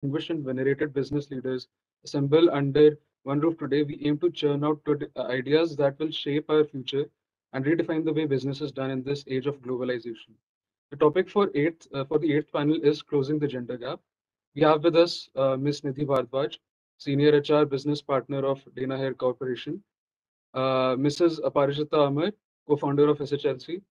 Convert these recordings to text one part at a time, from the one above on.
distinguished and venerated business leaders assemble under one roof today, we aim to churn out ideas that will shape our future and redefine the way business is done in this age of globalization. The topic for the eighth panel is closing the gender gap. We have with us Ms. Nidhi Bhardwaj, Senior HR Business Partner of Danaher Corporation, Mrs. Aparajita Amar, co-founder of SHLC,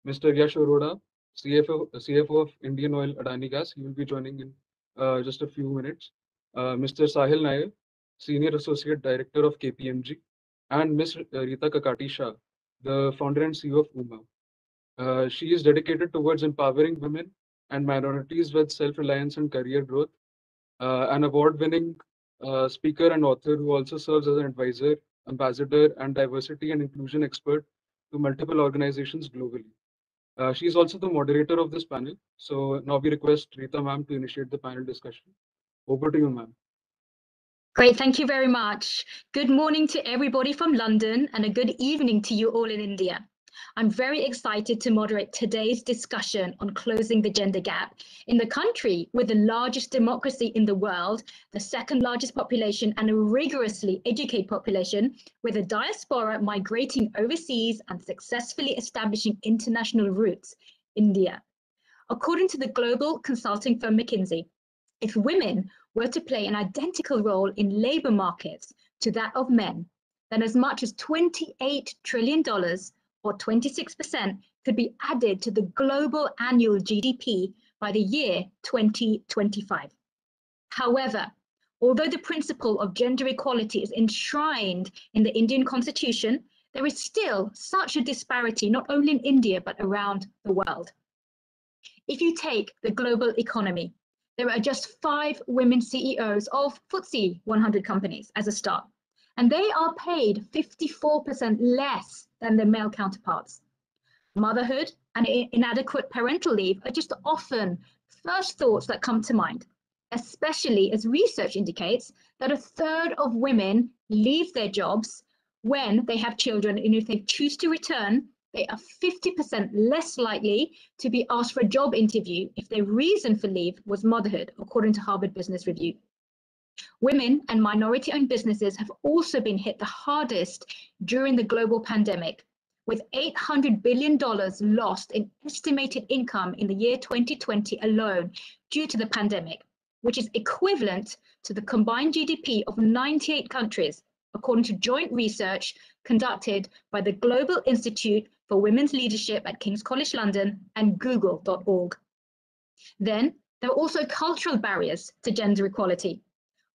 Mr. Yash Arora, CFO of Indian Oil-Adani Gas. He will be joining in just a few minutes. Mr. Sahil Nayar, Senior Associate Director of KPMG, and Ms. Rita Kakati Shah, the founder and CEO of UMA. She is dedicated towards empowering women and minorities with self-reliance and career growth. An award-winning speaker and author who also serves as an advisor, ambassador, and diversity and inclusion expert to multiple organizations globally. She is also the moderator of this panel. So now we request Rita ma'am to initiate the panel discussion. Over to you, ma'am. Great, thank you very much. Good morning to everybody from London and a good evening to you all in India. I'm very excited to moderate today's discussion on closing the gender gap in the country with the largest democracy in the world, the second largest population, and a rigorously educated population with a diaspora migrating overseas and successfully establishing international roots, India. According to the global consulting firm McKinsey, if women were to play an identical role in labor markets to that of men, then as much as $28 trillion or 26% could be added to the global annual GDP by the year 2025. However, although the principle of gender equality is enshrined in the Indian constitution, there is still such a disparity not only in India but around the world. If you take the global economy, there are just 5 women CEOs of FTSE 100 companies as a start, and they are paid 54% less than their male counterparts. Motherhood and inadequate parental leave are just often first thoughts that come to mind, especially as research indicates that a third of women leave their jobs when they have children, and if they choose to return, they are 50% less likely to be asked for a job interview if their reason for leave was motherhood, according to Harvard Business Review. Women and minority-owned businesses have also been hit the hardest during the global pandemic, with $800 billion lost in estimated income in the year 2020 alone due to the pandemic, which is equivalent to the combined GDP of 98 countries, according to joint research conducted by the Global Institute for Women's Leadership at King's College London and Google.org. Then, there are also cultural barriers to gender equality.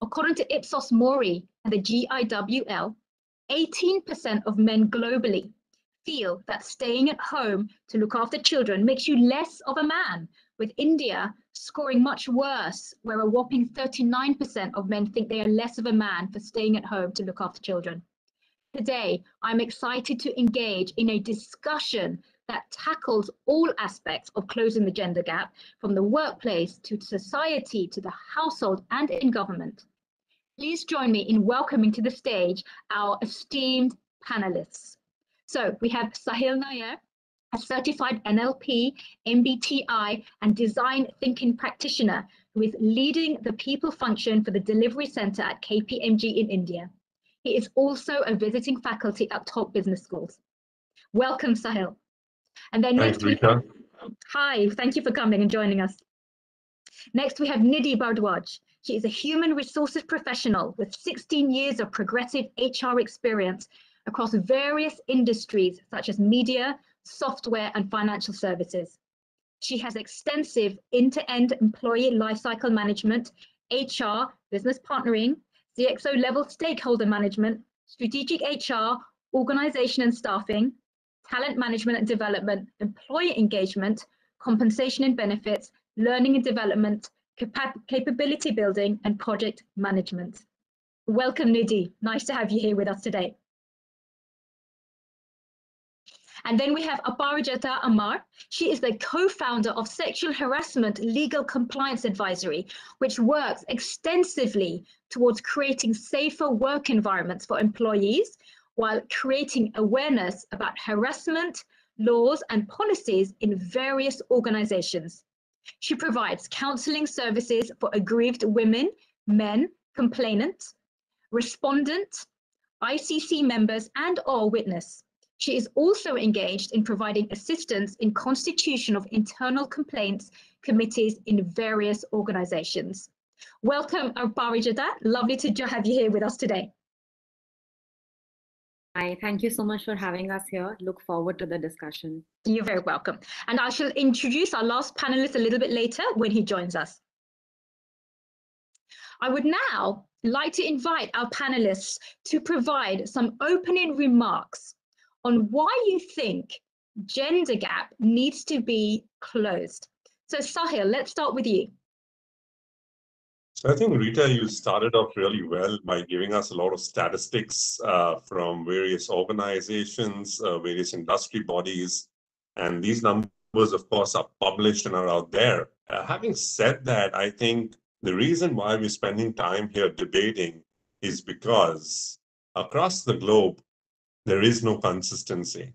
According to Ipsos Mori and the GIWL, 18% of men globally feel that staying at home to look after children makes you less of a man, with India scoring much worse, where a whopping 39% of men think they are less of a man for staying at home to look after children. Today, I'm excited to engage in a discussion that tackles all aspects of closing the gender gap, from the workplace to society to the household and in government. Please join me in welcoming to the stage our esteemed panelists. So we have Sahil Nayar, a certified NLP, MBTI, and design thinking practitioner who is leading the people function for the delivery center at KPMG in India. He is also a visiting faculty at top business schools. Welcome, Sahil. And then Thanks, Rita. Hi, thank you for coming and joining us. Next, we have Nidhi Bhardwaj. She is a human resources professional with 16 years of progressive HR experience across various industries such as media, software, and financial services. She has extensive end-to-end employee lifecycle management, HR, business partnering, CXO level stakeholder management, strategic HR, organization and staffing, talent management and development, employee engagement, compensation and benefits, learning and development, capability building, and project management. Welcome, Nidhi. Nice to have you here with us today. And then we have Aparajita Amar. She is the co-founder of Sexual Harassment Legal Compliance Advisory, which works extensively towards creating safer work environments for employees while creating awareness about harassment, laws, and policies in various organizations. She provides counseling services for aggrieved women, men, complainants, respondents, ICC members, and/or witness. She is also engaged in providing assistance in constitution of internal complaints committees in various organizations. Welcome, Aparajita. Lovely to have you here with us today. Hi, thank you so much for having us here. Look forward to the discussion. You're very welcome. And I shall introduce our last panelist a little bit later when he joins us. I would now like to invite our panelists to provide some opening remarks on why you think gender gap needs to be closed. So Sahil, let's start with you. So I think, Rita, you started off really well by giving us a lot of statistics from various organizations, various industry bodies, and these numbers, of course, are published and are out there. Having said that, I think the reason why we're spending time here debating is because across the globe, there is no consistency.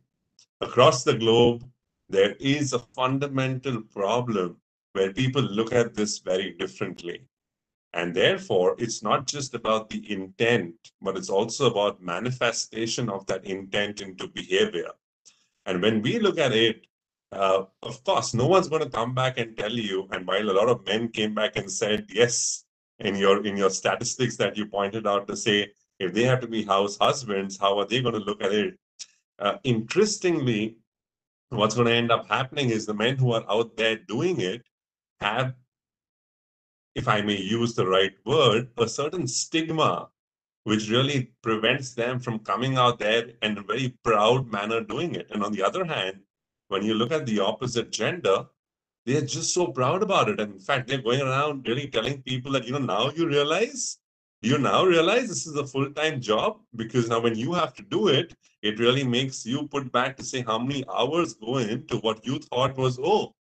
Across the globe, there is a fundamental problem where people look at this very differently. And therefore, it's not just about the intent, but it's also about manifestation of that intent into behavior. And when we look at it, of course, no one's going to come back and tell you. And while a lot of men came back and said, yes, in your statistics that you pointed out to say, if they have to be house husbands, how are they going to look at it? Interestingly, what's going to end up happening is the men who are out there doing it have, if I may use the right word, a certain stigma, which really prevents them from coming out there in a very proud manner doing it. And on the other hand, when you look at the opposite gender, they're just so proud about it. And in fact, they're going around really telling people that, now you realize this is a full-time job? Because now when you have to do it, it really makes you put back to say how many hours go into what you thought was, oh,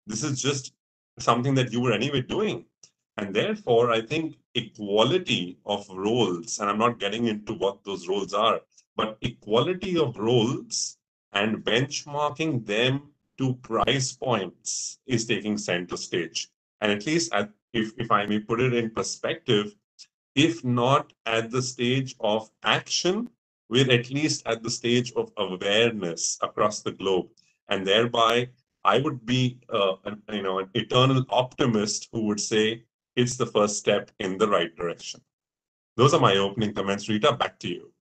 this is just something that you were anyway doing. And therefore, I think equality of roles, and I'm not getting into what those roles are, but equality of roles and benchmarking them to price points is taking center stage. And at least, if I may put it in perspective, if not at the stage of action, we're at least at the stage of awareness across the globe. And thereby, I would be an eternal optimist who would say it's the first step in the right direction. Those are my opening comments. Rita, back to you.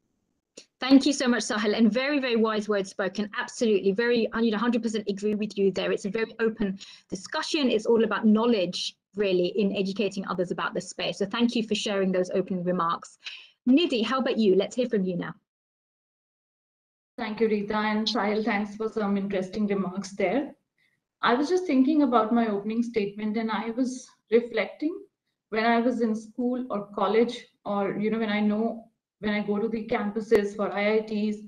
Thank you so much, Sahil, and very, very wise words spoken. Absolutely, 100% agree with you there. It's a very open discussion. It's all about knowledge, really, in educating others about the space. So thank you for sharing those opening remarks. Nidhi, how about you? Let's hear from you now. Thank you, Rita, and Sahil, thanks for some interesting remarks there. I was just thinking about my opening statement, and I was reflecting when I was in school or college, or when I go to the campuses for IITs,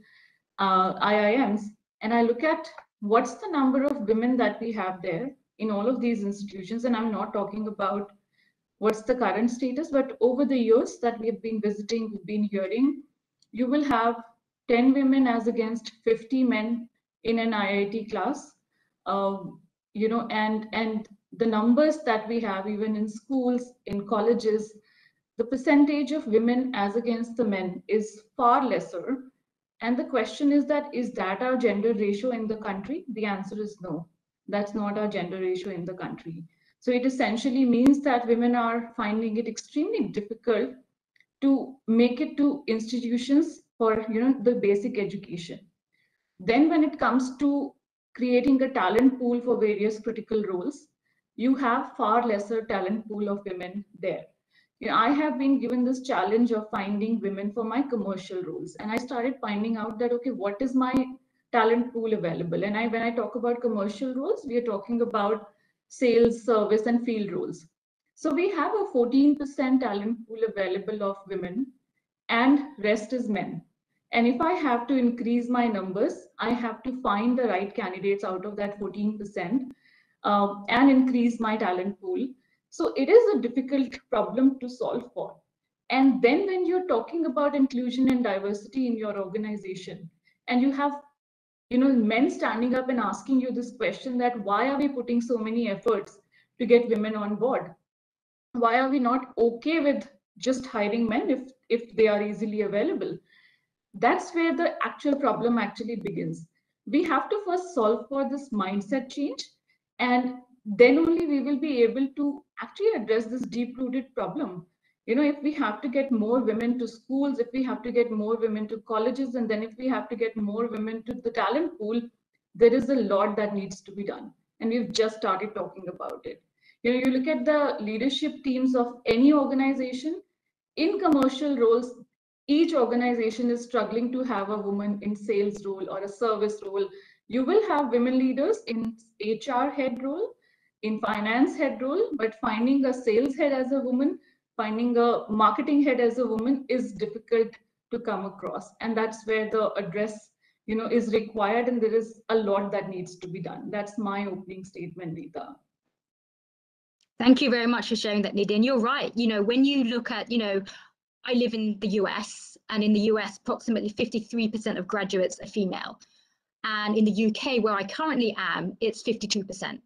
IIMs, and I look at what's the number of women that we have there in all of these institutions, and I'm not talking about what's the current status, but over the years that we have been visiting, we've been hearing, you will have 10 women as against 50 men in an IIT class. And the numbers that we have even in schools, in colleges, the percentage of women as against the men is far lesser. And the question is that our gender ratio in the country? The answer is no, that's not our gender ratio in the country. So it essentially means that women are finding it extremely difficult to make it to institutions for the basic education. Then when it comes to creating a talent pool for various critical roles, you have far lesser talent pool of women there. I have been given this challenge of finding women for my commercial roles, and I started finding out that, okay, what is my talent pool available? And when I talk about commercial roles, we are talking about sales, service, and field roles. So we have a 14% talent pool available of women, and rest is men. And if I have to increase my numbers, I have to find the right candidates out of that 14% and increase my talent pool. So it is a difficult problem to solve for. And then when you're talking about inclusion and diversity in your organization, and you have men standing up and asking you this question, that why are we putting so many efforts to get women on board? Why are we not okay with just hiring men if they are easily available? That's where the actual problem actually begins. We have to first solve for this mindset change, and then only we will be able to actually address this deep rooted problem. If we have to get more women to schools, if we have to get more women to colleges, and then if we have to get more women to the talent pool, there is a lot that needs to be done. And we've just started talking about it. You look at the leadership teams of any organization, in commercial roles, each organization is struggling to have a woman in sales role or a service role. You will have women leaders in HR head role, in finance head role, but finding a sales head as a woman, finding a marketing head as a woman is difficult to come across. And that's where the address is required, and there is a lot that needs to be done. That's my opening statement, Rita. Thank you very much for sharing that, Nidhi. And you're right. When you look at, I live in the US, and in the US, approximately 53% of graduates are female. And in the UK, where I currently am, it's 52%.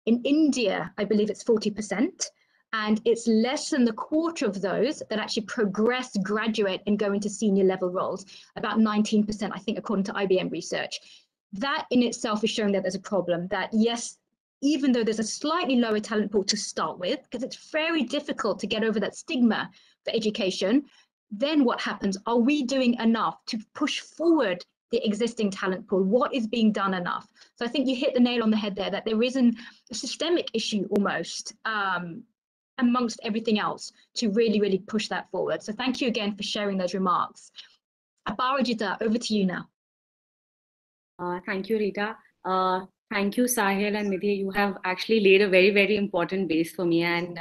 In India, I believe it's 40%. And it's less than the quarter of those that actually progress, graduate, and go into senior level roles, about 19%, I think, according to IBM research. That in itself is showing that there's a problem, that yes, even though there's a slightly lower talent pool to start with, because it's very difficult to get over that stigma for education, then what happens? Are we doing enough to push forward the existing talent pool? What is being done enough? So I think you hit the nail on the head there, that there is a systemic issue almost amongst everything else to really, really push that forward. So thank you again for sharing those remarks. Aparajita, over to you now. Thank you, Rita. Thank you, Sahil and Nidhi. You have actually laid a very, very important base for me. And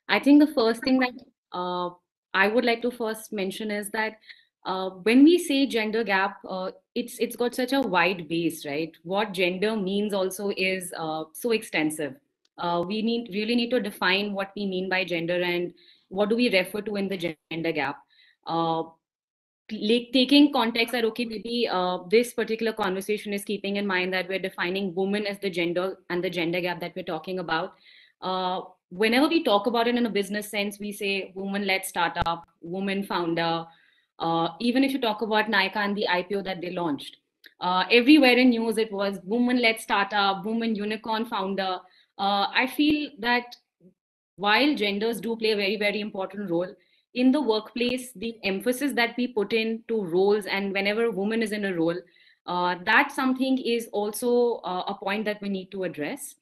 I think the first thing that I would like to first mention is that when we say gender gap, it's got such a wide base, right? What gender means also is so extensive. We really need to define what we mean by gender and what do we refer to in the gender gap. Taking context that, okay, maybe this particular conversation is keeping in mind that we're defining woman as the gender and the gender gap that we're talking about. Whenever we talk about it in a business sense, we say woman-led startup, woman founder. Even if you talk about Nykaa and the IPO that they launched, everywhere in news it was woman-led startup, woman unicorn founder. I feel that while genders do play a very, very important role, in the workplace, the emphasis that we put into roles, and whenever a woman is in a role, that something is also a point that we need to address.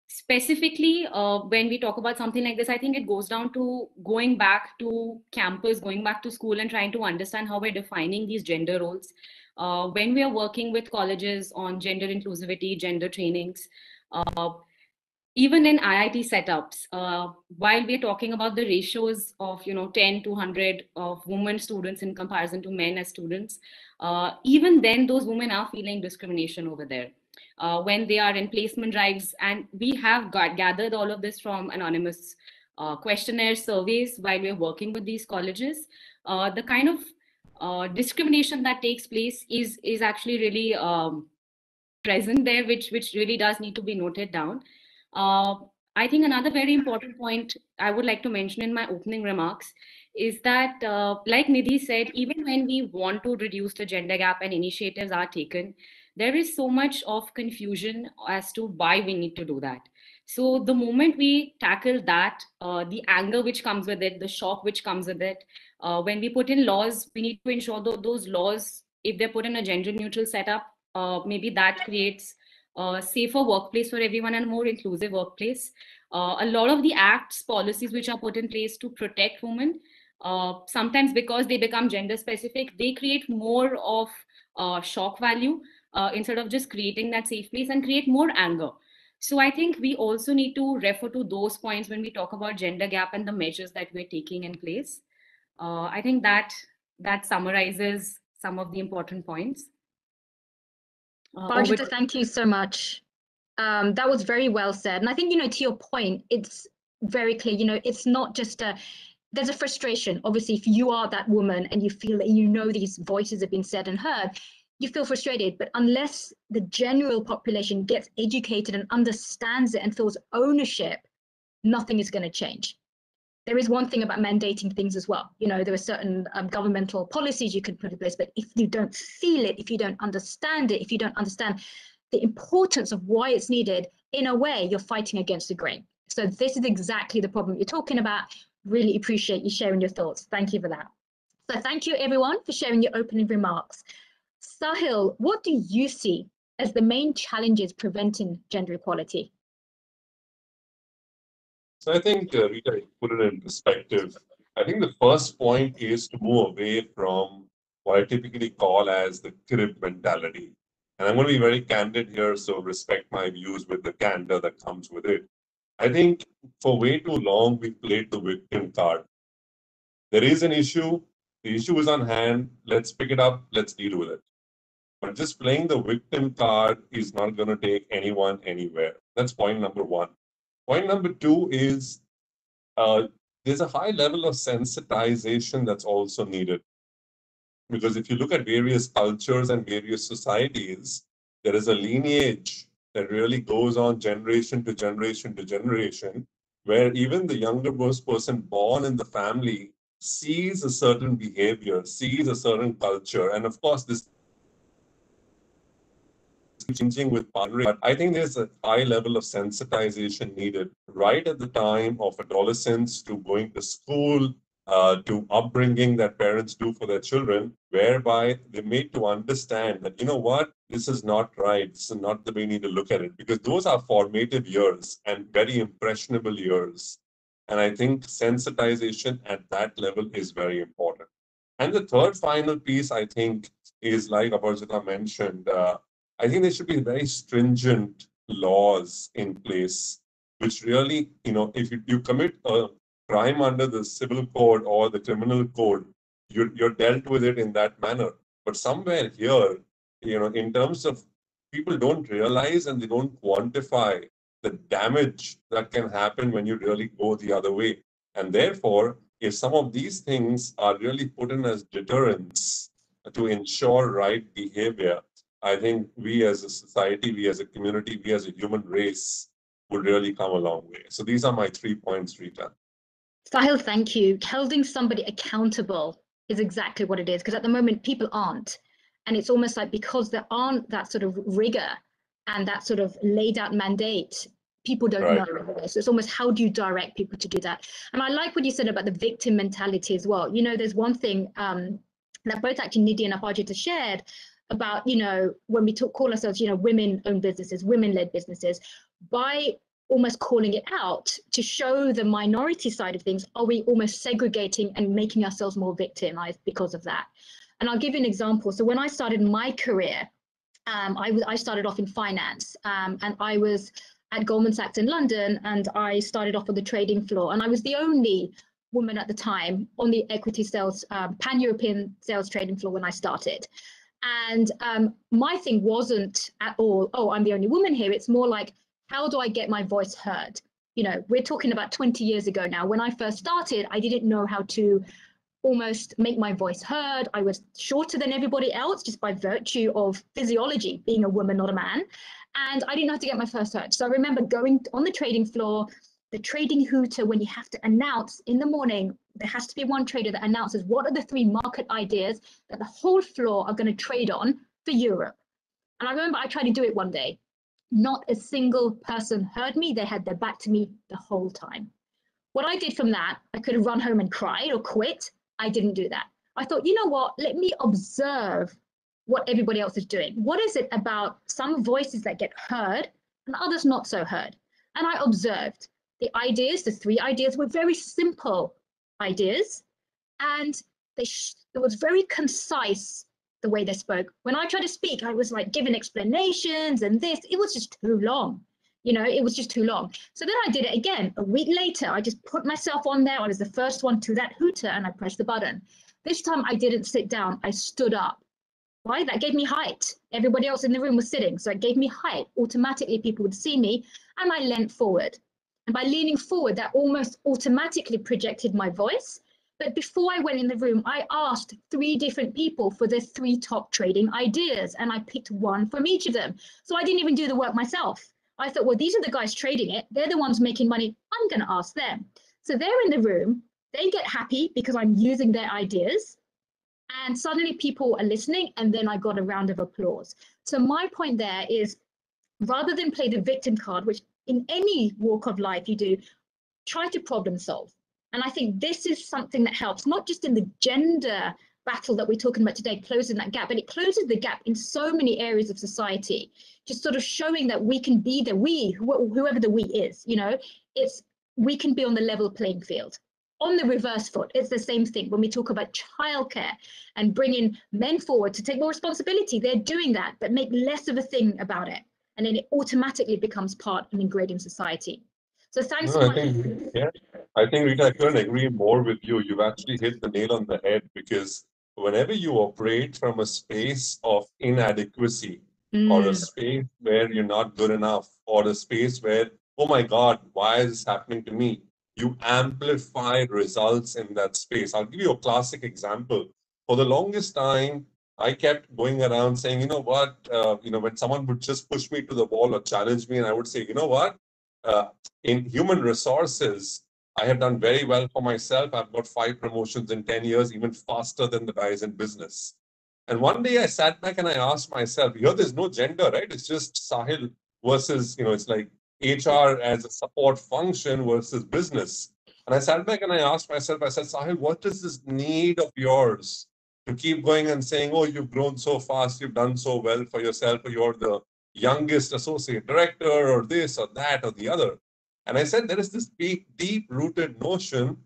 Specifically, when we talk about something like this, I think it goes down to going back to campus, going back to school and trying to understand how we're defining these gender roles. When we are working with colleges on gender inclusivity, gender trainings, even in IIT setups, while we're talking about the ratios of 10 to 100 of women students in comparison to men as students, even then those women are feeling discrimination over there. When they are in placement drives, and we have gathered all of this from anonymous questionnaire surveys while we're working with these colleges, the kind of discrimination that takes place is actually really present there, which really does need to be noted down. I think another very important point I would like to mention in my opening remarks is that, like Nidhi said, even when we want to reduce the gender gap and initiatives are taken, there is so much of confusion as to why we need to do that. So the moment we tackle that, the anger which comes with it, the shock which comes with it, when we put in laws, we need to ensure that those laws, if they're put in a gender neutral setup, maybe that creates a safer workplace for everyone and a more inclusive workplace. A lot of the acts, policies which are put in place to protect women, sometimes because they become gender specific, they create more of shock value instead of just creating that safe place, and create more anger. So I think we also need to refer to those points when we talk about gender gap and the measures that we're taking in place. I think that summarizes some of the important points. Aparajita, thank you so much. That was very well said. And I think, to your point, it's very clear, it's not just there's a frustration. Obviously, if you are that woman and you feel that these voices have been said and heard, you feel frustrated, but unless the general population gets educated and understands it and feels ownership, nothing is going to change. There is one thing about mandating things as well. You know, there are certain governmental policies you can put in place, but if you don't feel it, if you don't understand it, if you don't understand the importance of why it's needed, in a way, you're fighting against the grain. So this is exactly the problem you're talking about. Really appreciate you sharing your thoughts. Thank you for that. So thank you, everyone, for sharing your opening remarks. Sahil, what do you see as the main challenges preventing gender equality? So I think, Rita, you put it in perspective. I think the first point is to move away from what I typically call as the crib mentality. And I'm going to be very candid here, so respect my views with the candor that comes with it. I think for way too long, we played the victim card. There is an issue, the issue is on hand, let's pick it up, let's deal with it. But just playing the victim card is not going to take anyone anywhere. That's point number one. Point number two is there's a high level of sensitization that's also needed. Because if you look at various cultures and various societies, there is a lineage that really goes on generation to generation to generation, where even the younger person born in the family sees a certain behavior, sees a certain culture. And of course, this changing with partnering, but I think there's a high level of sensitization needed right at the time of adolescence to going to school, to upbringing that parents do for their children, whereby they're made to understand that, you know what, this is not right, this is not the way we need to look at it, because those are formative years and very impressionable years. And I think sensitization at that level is very important. And the third final piece, I think, is like Aparajita mentioned, I think there should be very stringent laws in place, which really, if you commit a crime under the civil code or the criminal code, you're dealt with it in that manner. But somewhere here, in terms of people don't realize and they don't quantify the damage that can happen when you really go the other way. And therefore, if some of these things are really put in as deterrents to ensure right behavior, I think we as a society, we as a community, we as a human race would really come a long way. So these are my 3 points, Rita. Sahil, thank you. Holding somebody accountable is exactly what it is, because at the moment people aren't. And it's almost like because there aren't that sort of rigor and that sort of laid out mandate, people don't know. So it's almost, how do you direct people to do that? And I like what you said about the victim mentality as well. There's one thing that both actually Nidhi and Aparajita shared about, when we call ourselves, women-owned businesses, women-led businesses, by almost calling it out to show the minority side of things, are we almost segregating and making ourselves more victimized because of that? And I'll give you an example. So when I started my career, I started off in finance, and I was at Goldman Sachs in London, and I started off on the trading floor, and I was the only woman at the time on the equity sales, pan-European sales trading floor when I started. And my thing wasn't at all, oh, I'm the only woman here. It's more like, how do I get my voice heard? We're talking about 20 years ago now. When I first started, I didn't know how to almost make my voice heard. I was shorter than everybody else just by virtue of physiology, being a woman, not a man. And I didn't know how to get my first heard. So I remember going on the trading floor, the trading hooter, when you have to announce in the morning, there has to be one trader that announces what are the 3 market ideas that the whole floor are going to trade on for Europe. And I remember I tried to do it one day. Not a single person heard me. They had their back to me the whole time. What I did from that, I could have run home and cried or quit. I didn't do that. I thought, you know what, let me observe what everybody else is doing. What is it about some voices that get heard and others not so heard? And I observed the ideas, the 3 ideas were very simple ideas, and it was very concise the way they spoke. When I tried to speak, I was like giving explanations and this, it was just too long. It was just too long. So then I did it again. A week later, I just put myself on there. I was the first one to that hooter and I pressed the button. This time I didn't sit down, I stood up. Why? That gave me height. Everybody else in the room was sitting, so it gave me height. Automatically people would see me and I leant forward. And by leaning forward, that almost automatically projected my voice. But before I went in the room, I asked 3 different people for the 3 top trading ideas, and I picked one from each of them. So I didn't even do the work myself. I thought, well, these are the guys trading it. They're the ones making money. I'm going to ask them. So they're in the room. They get happy because I'm using their ideas. And suddenly people are listening. And then I got a round of applause. So my point there is, rather than play the victim card, which in any walk of life you do, try to problem solve. And I think this is something that helps, not just in the gender battle that we're talking about today, closing that gap, but it closes the gap in so many areas of society, just sort of showing that we can be the we, whoever the we is, you know, we can be on the level playing field. On the reverse foot, it's the same thing when we talk about childcare and bringing men forward to take more responsibility. They're doing that, but make less of a thing about it. And then it automatically becomes part and ingrained in society. So thanks so much. I think, Rita, I couldn't agree more with you. You've actually hit the nail on the head, because whenever you operate from a space of inadequacy, or a space where you're not good enough, or a space where, oh my God, why is this happening to me? You amplify results in that space. I'll give you a classic example. For the longest time, I kept going around saying, you know what, when someone would just push me to the wall or challenge me, and I would say, you know what, in human resources, I have done very well for myself. I've got 5 promotions in 10 years, even faster than the guys in business. And one day I sat back and I asked myself, here there's no gender, right? It's just Sahil versus, it's like HR as a support function versus business. And I sat back and I asked myself, I said, Sahil, what is this need of yours to keep going and saying, oh, you've grown so fast, you've done so well for yourself, or you're the youngest associate director, or this or that or the other. And I said, there is this deep-rooted notion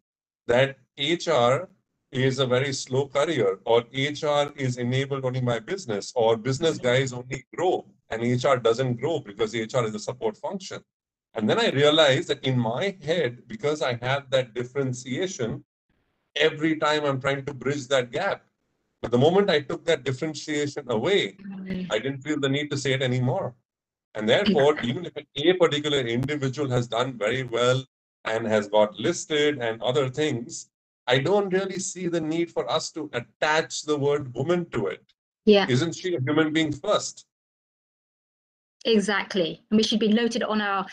that HR is a very slow career, or HR is enabled only by business, or business guys only grow and HR doesn't grow because HR is a support function. And then I realized that in my head, because I have that differentiation, every time I'm trying to bridge that gap. But the moment I took that differentiation away, I didn't feel the need to say it anymore. And therefore, even if a particular individual has done very well and has got listed and other things, I don't really see the need for us to attach the word woman to it. Yeah. Isn't she a human being first? Exactly. And we should be noted on our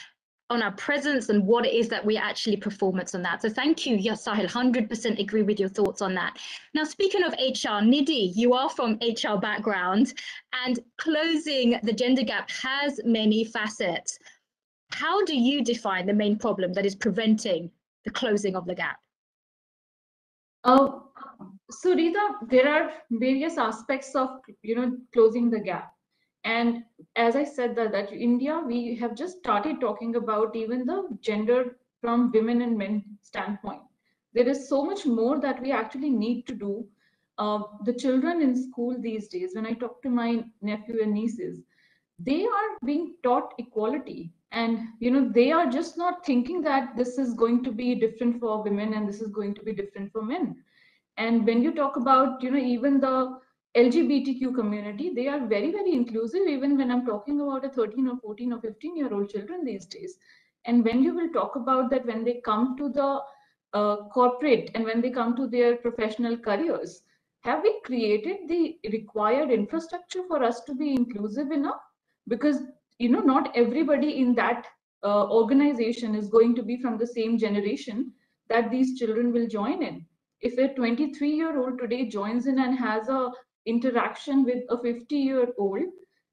presence and what it is that we actually performance on that. So thank you, yes, Sahil, 100% agree with your thoughts on that. Now, speaking of HR, Nidhi, you are from HR background, and closing the gender gap has many facets. How do you define the main problem that is preventing the closing of the gap? So Rita, there are various aspects of closing the gap. And as I said that India, we have just started talking about even the gender from women and men standpoint. There is so much more that we actually need to do. The children in school these days, when I talk to my nephew and nieces, they are being taught equality. And they are just not thinking that this is going to be different for women and this is going to be different for men. And when you talk about even the LGBTQ community, they are very, very inclusive, even when I'm talking about a 13 or 14 or 15-year-old children these days. And when you will talk about that, when they come to the corporate and when they come to their professional careers, have we created the required infrastructure for us to be inclusive enough? Because not everybody in that organization is going to be from the same generation that these children will join in. If a 23-year-old today joins in and has a interaction with a 50-year-old,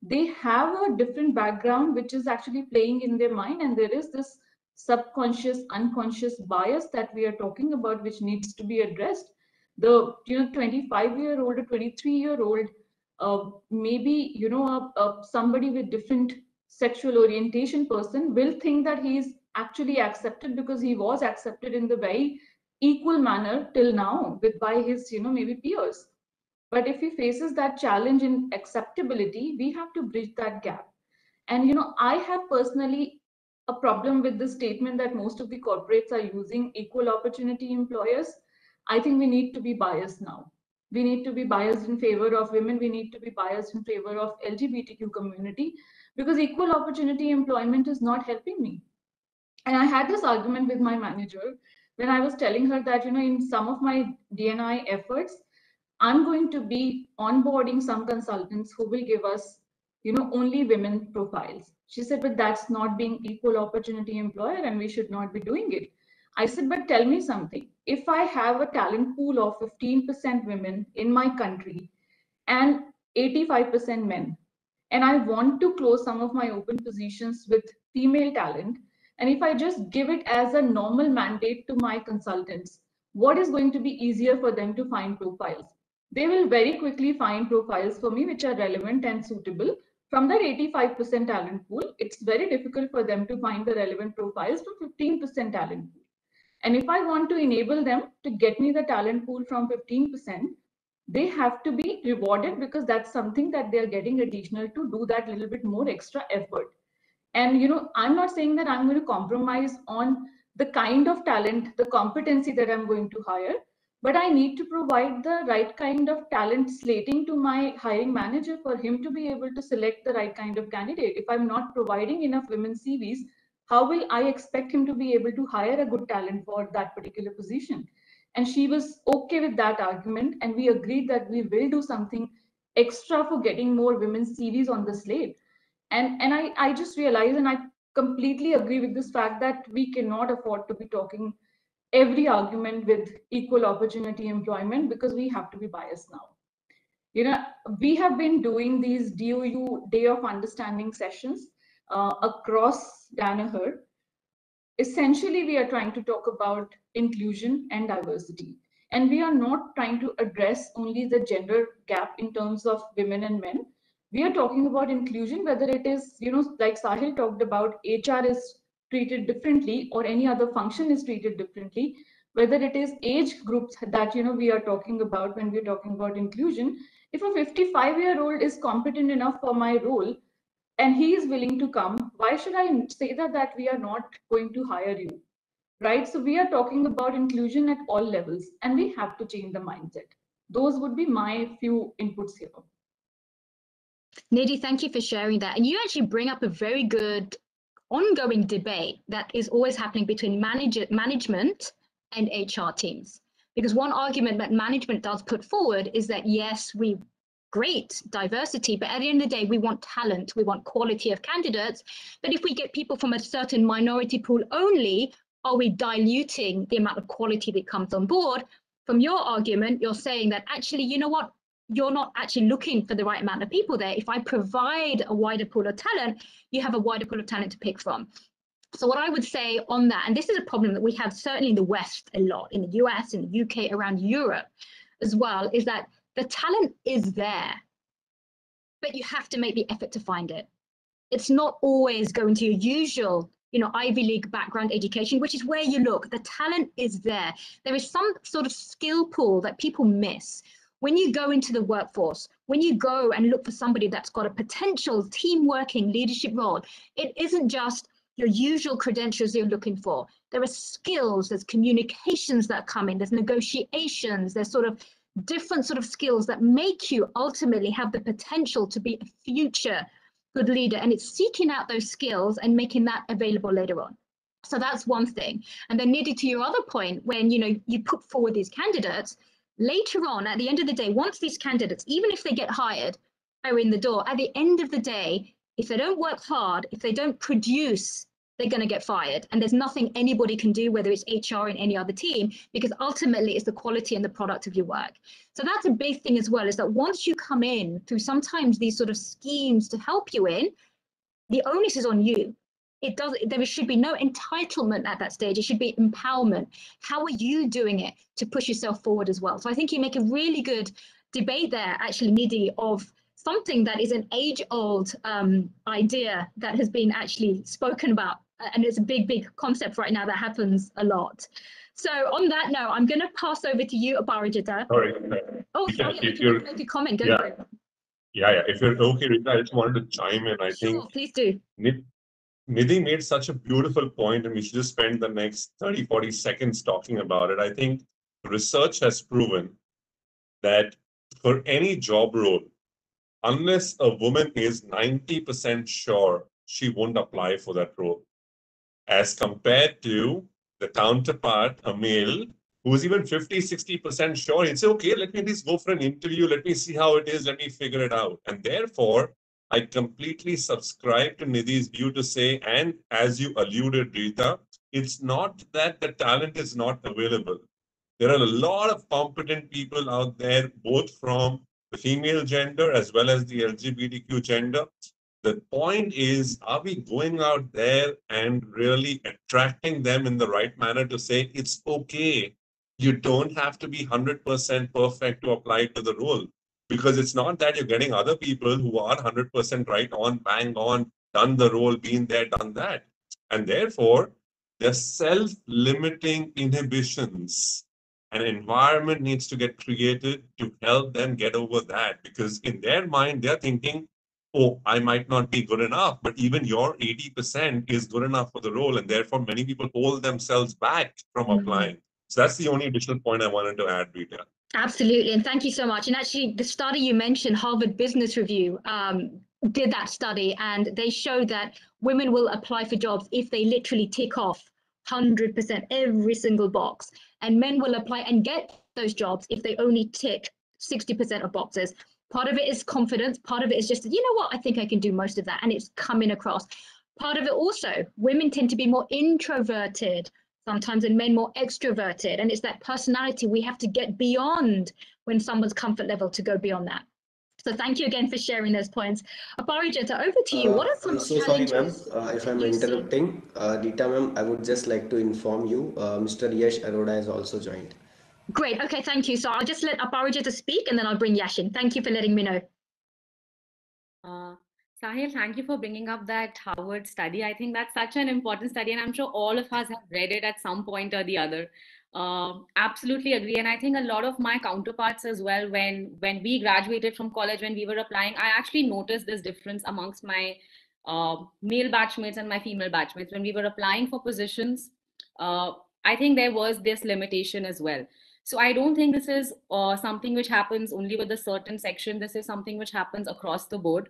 they have a different background which is actually playing in their mind, and there is this subconscious, unconscious bias that we are talking about, which needs to be addressed. The 25-year-old or 23-year-old, maybe somebody with different sexual orientation person will think that he is actually accepted because he was accepted in the very equal manner till now by his maybe peers. But if he faces that challenge in acceptability, we have to bridge that gap. And I have personally a problem with the statement that most of the corporates are using equal opportunity employers. I think we need to be biased now. We need to be biased in favor of women. We need to be biased in favor of LGBTQ community, because equal opportunity employment is not helping me. And I had this argument with my manager when I was telling her that, in some of my D&I efforts, I'm going to be onboarding some consultants who will give us, only women profiles. She said, but that's not being equal opportunity employer and we should not be doing it. I said, but tell me something. If I have a talent pool of 15% women in my country and 85% men, and I want to close some of my open positions with female talent, and if I just give it as a normal mandate to my consultants, what is going to be easier for them to find profiles? They will very quickly find profiles for me which are relevant and suitable from that 85% talent pool. It's very difficult for them to find the relevant profiles from 15% talent pool. And if I want to enable them to get me the talent pool from 15%, they have to be rewarded because that's something that they're getting additional to do that little bit more extra effort. And I'm not saying that I'm going to compromise on the kind of talent, the competency that I'm going to hire, but I need to provide the right kind of talent slating to my hiring manager for him to be able to select the right kind of candidate. If I'm not providing enough women CVs, how will I expect him to be able to hire a good talent for that particular position? And she was okay with that argument, and we agreed that we will do something extra for getting more women's CVs on the slate. And I just realized, and I completely agree with this fact, that we cannot afford to be talking every argument with equal opportunity employment because we have to be biased now. We have been doing these DOU Day of Understanding sessions across Danaher. Essentially, we are trying to talk about inclusion and diversity. And we are not trying to address only the gender gap in terms of women and men. We are talking about inclusion, whether it is, like Sahil talked about, HR is treated differently or any other function is treated differently, whether it is age groups that, we are talking about when we're talking about inclusion. If a 55-year-old is competent enough for my role, and he is willing to come, why should I say that we are not going to hire you? Right? So we are talking about inclusion at all levels, and we have to change the mindset. Those would be my few inputs here. Nidhi, thank you for sharing that. And you actually bring up a very good ongoing debate that is always happening between management and HR teams. Because one argument that management does put forward is that, yes, great diversity, but at the end of the day, we want talent, we want quality of candidates. But if we get people from a certain minority pool only, are we diluting the amount of quality that comes on board? From your argument, you're saying that actually, you know what, you're not actually looking for the right amount of people there. If I provide a wider pool of talent, you have a wider pool of talent to pick from. So what I would say on that, and this is a problem that we have certainly in the West a lot, in the US, in the UK, around Europe as well, is that the talent is there, but you have to make the effort to find it. It's not always going to your usual, Ivy League background education, which is where you look. The talent is there. There is some sort of skill pool that people miss. When you go into the workforce, when you go and look for somebody that's got a potential team working leadership role, it isn't just your usual credentials you're looking for. There are skills, there's communications that come in, there's negotiations, there's sort of different sort of skills that make you ultimately have the potential to be a future good leader. And it's seeking out those skills and making that available later on. So that's one thing. And then Nidhi, to your other point, when you put forward these candidates, later on, at the end of the day, once these candidates, even if they get hired, are in the door, at the end of the day, if they don't work hard, if they don't produce, they're going to get fired. And there's nothing anybody can do, whether it's HR in any other team, because ultimately it's the quality and the product of your work. So that's a big thing as well, is that once you come in through sometimes these sort of schemes to help you in, the onus is on you. There should be no entitlement at that stage. It should be empowerment. How are you doing it to push yourself forward as well? So I think you make a really good debate there, actually, Nidhi, of something that is an age-old idea that has been actually spoken about. And it's a big, big concept right now that happens a lot. So on that note, I'm going to pass over to you, Aparajita. Sorry. Oh, sorry, If you're make a comment. Go for it. Yeah. If you're okay, Rita, I just wanted to chime in. I think please do. Nidhi made such a beautiful point, and we should just spend the next 30, 40 seconds talking about it. I think research has proven that for any job role, unless a woman is 90% sure, she won't apply for that role, as compared to the counterpart, a male, who's even 50-60% sure, he'd say, okay, let me at least go for an interview. Let me see how it is. Let me figure it out. And therefore, I completely subscribe to Nidhi's view to say, and as you alluded, Rita, it's not that the talent is not available. There are a lot of competent people out there, both from the female gender as well as the LGBTQ gender. The point is, are we going out there and really attracting them in the right manner to say, it's okay, you don't have to be 100% perfect to apply to the role? Because it's not that you're getting other people who are 100% right on, bang on, done the role, been there, done that. And therefore, the self-limiting inhibitions, an environment needs to get created to help them get over that. Because in their mind, they're thinking, oh, I might not be good enough, but even your 80% is good enough for the role. And therefore, many people hold themselves back from applying. So that's the only additional point I wanted to add, Rita. Absolutely, and thank you so much. And actually, the study you mentioned, Harvard Business Review, did that study, and they showed that women will apply for jobs if they literally tick off 100% every single box, and men will apply and get those jobs if they only tick 60% of boxes. Part of it is confidence. Part of it is just, you know what, I think I can do most of that, and it's coming across. Part of it also, women tend to be more introverted sometimes, and men more extroverted. And it's that personality we have to get beyond when someone's comfort level to go beyond that. So thank you again for sharing those points. Aparajita, over to you. What are some challenges? Sorry, ma'am, if I'm interrupting. Rita, ma'am, I would just like to inform you, Mr. Yash Arora has also joined. Great. Okay, thank you. So I'll just let Aparajita speak and then I'll bring Yash in. Thank you for letting me know. Sahil, thank you for bringing up that Harvard study. I think that's such an important study, and I'm sure all of us have read it at some point or the other. Absolutely agree. And I think a lot of my counterparts as well, when we graduated from college, when we were applying, I actually noticed this difference amongst my male batchmates and my female batchmates. When we were applying for positions, I think there was this limitation as well. So I don't think this is something which happens only with a certain section. This is something which happens across the board.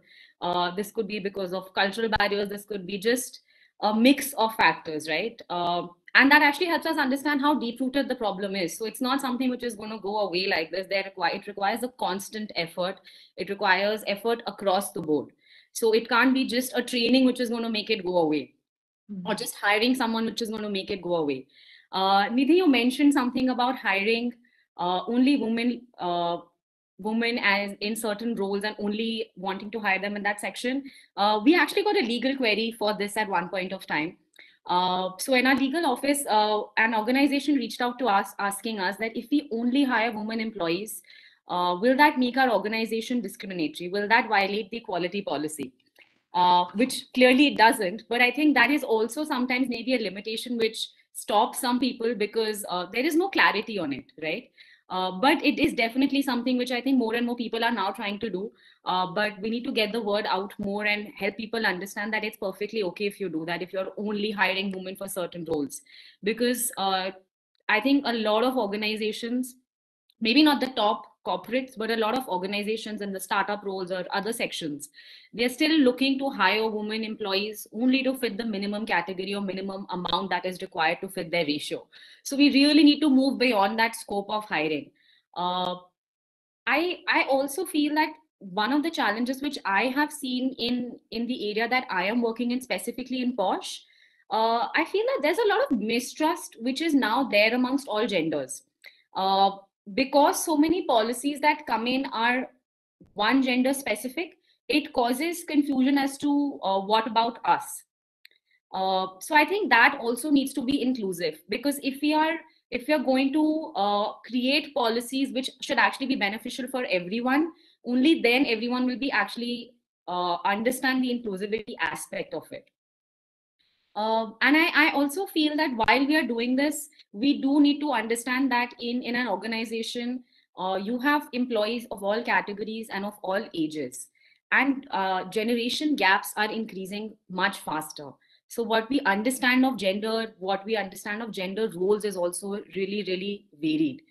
This could be because of cultural barriers. This could be just a mix of factors, right? And that actually helps us understand how deep-rooted the problem is. So it's not something which is going to go away like this. It requires a constant effort. It requires effort across the board. So it can't be just a training which is going to make it go away, or just hiring someone which is going to make it go away. Nidhi, you mentioned something about hiring only women as in certain roles and only wanting to hire them in that section. We actually got a legal query for this at one point of time. So in our legal office, an organization reached out to us asking us that if we only hire women employees, will that make our organization discriminatory? Will that violate the equality policy? Which clearly it doesn't. But I think that is also sometimes maybe a limitation which stops some people because there is no clarity on it, right? But it is definitely something which I think more and more people are now trying to do. But we need to get the word out more and help people understand that it's perfectly okay if you do that, if you're only hiring women for certain roles. Because I think a lot of organizations, maybe not the top corporates, but a lot of organizations in the startup roles or other sections, they're still looking to hire women employees only to fit the minimum category or minimum amount that is required to fit their ratio. So we really need to move beyond that scope of hiring. I also feel that one of the challenges which I have seen in the area that I am working in, specifically in POSH, I feel that there's a lot of mistrust which is now there amongst all genders. Because so many policies that come in are one gender specific, it causes confusion as to what about us. So I think that also needs to be inclusive, because if we are going to create policies which should actually be beneficial for everyone, only then everyone will be actually understand the inclusivity aspect of it. And I also feel that while we are doing this, we do need to understand that in an organization, you have employees of all categories and of all ages, and generation gaps are increasing much faster. So what we understand of gender, what we understand of gender roles is also really, really varied.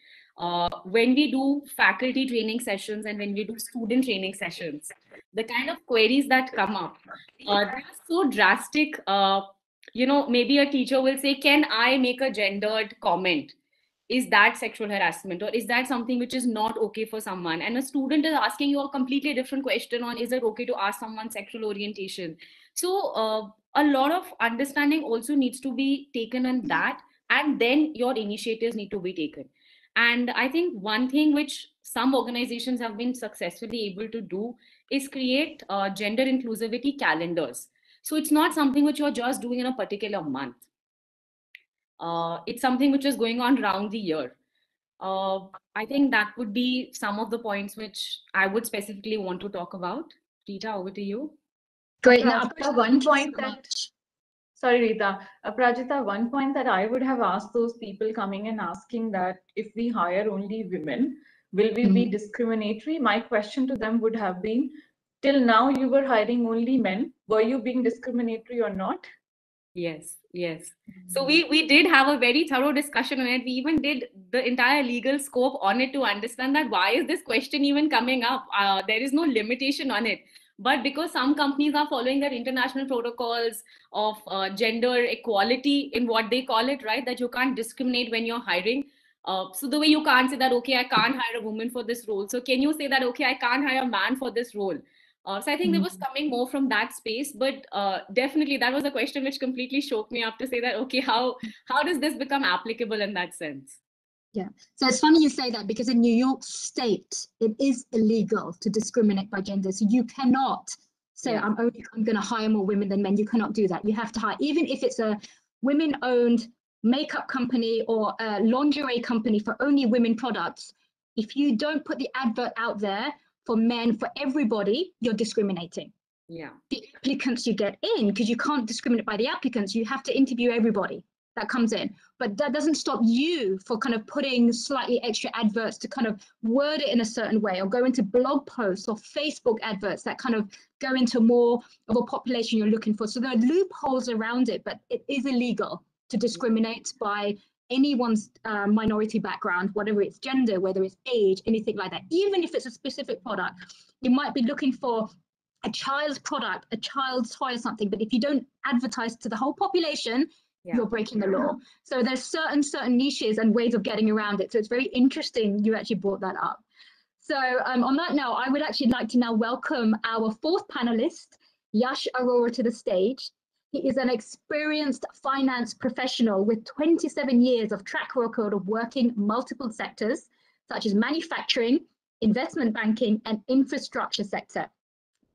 When we do faculty training sessions and when we do student training sessions, the kind of queries that come up, they are so drastic. maybe a teacher will say, can I make a gendered comment? Is that sexual harassment, or is that something which is not okay for someone? And a student is asking you a completely different question on, is it okay to ask someone sexual orientation? So a lot of understanding also needs to be taken on that, and then your initiatives need to be taken. And I think one thing which some organizations have been successfully able to do is create gender inclusivity calendars. So it's not something which you're just doing in a particular month. It's something which is going on around the year. I think that would be some of the points which I would specifically want to talk about. Rita, over to you. Great. Now, Aparajita, one point that, sorry, Rita, Aparajita, one point that I would have asked those people coming and asking that if we hire only women, will we be discriminatory? My question to them would have been, till now you were hiring only men. Were you being discriminatory or not? Yes, yes. So we did have a very thorough discussion on it. We even did the entire legal scope on it to understand that why is this question even coming up? There is no limitation on it. But because some companies are following their international protocols of gender equality in what they call it, right? That you can't discriminate when you're hiring. So the way you can't say that, okay, I can't hire a woman for this role. So can you say that, okay, I can't hire a man for this role? So I think there was coming more from that space, but definitely that was a question which completely shook me up to say that, okay, how does this become applicable in that sense? Yeah, so it's funny you say that, because in New York State, it is illegal to discriminate by gender. So you cannot say, Yeah. I'm going to hire more women than men. You cannot do that. You have to hire, even if it's a women-owned makeup company or a lingerie company for only women products. If you don't put the advert out there for men, for everybody, you're discriminating. Yeah. The applicants you get in, because you can't discriminate by the applicants, you have to interview everybody that comes in. But that doesn't stop you for kind of putting slightly extra adverts to kind of word it in a certain way, or go into blog posts or Facebook adverts that kind of go into more of a population you're looking for. So there are loopholes around it, but it is illegal to discriminate by anyone's minority background, whatever it's gender, whether it's age, anything like that. Even if it's a specific product, you might be looking for a child's product, a child's toy or something, but if you don't advertise to the whole population, you're breaking the law. So there's certain niches and ways of getting around it. So it's very interesting you actually brought that up. So on that note, I would actually like to now welcome our fourth panelist, Yash Arora, to the stage. He is an experienced finance professional with 27 years of track record of working multiple sectors, such as manufacturing, investment banking, and infrastructure sector.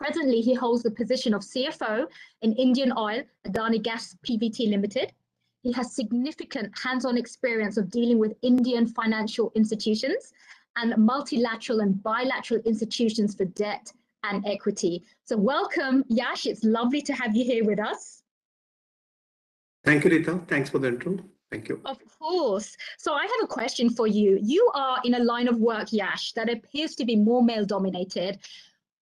Presently, he holds the position of CFO in Indian Oil-Adani Gas Pvt Limited. He has significant hands-on experience of dealing with Indian financial institutions and multilateral and bilateral institutions for debt and equity. So welcome, Yash. It's lovely to have you here with us. Thank you, Rita. Thanks for the intro. Thank you. Of course. So I have a question for you. You are in a line of work, Yash, that appears to be more male-dominated.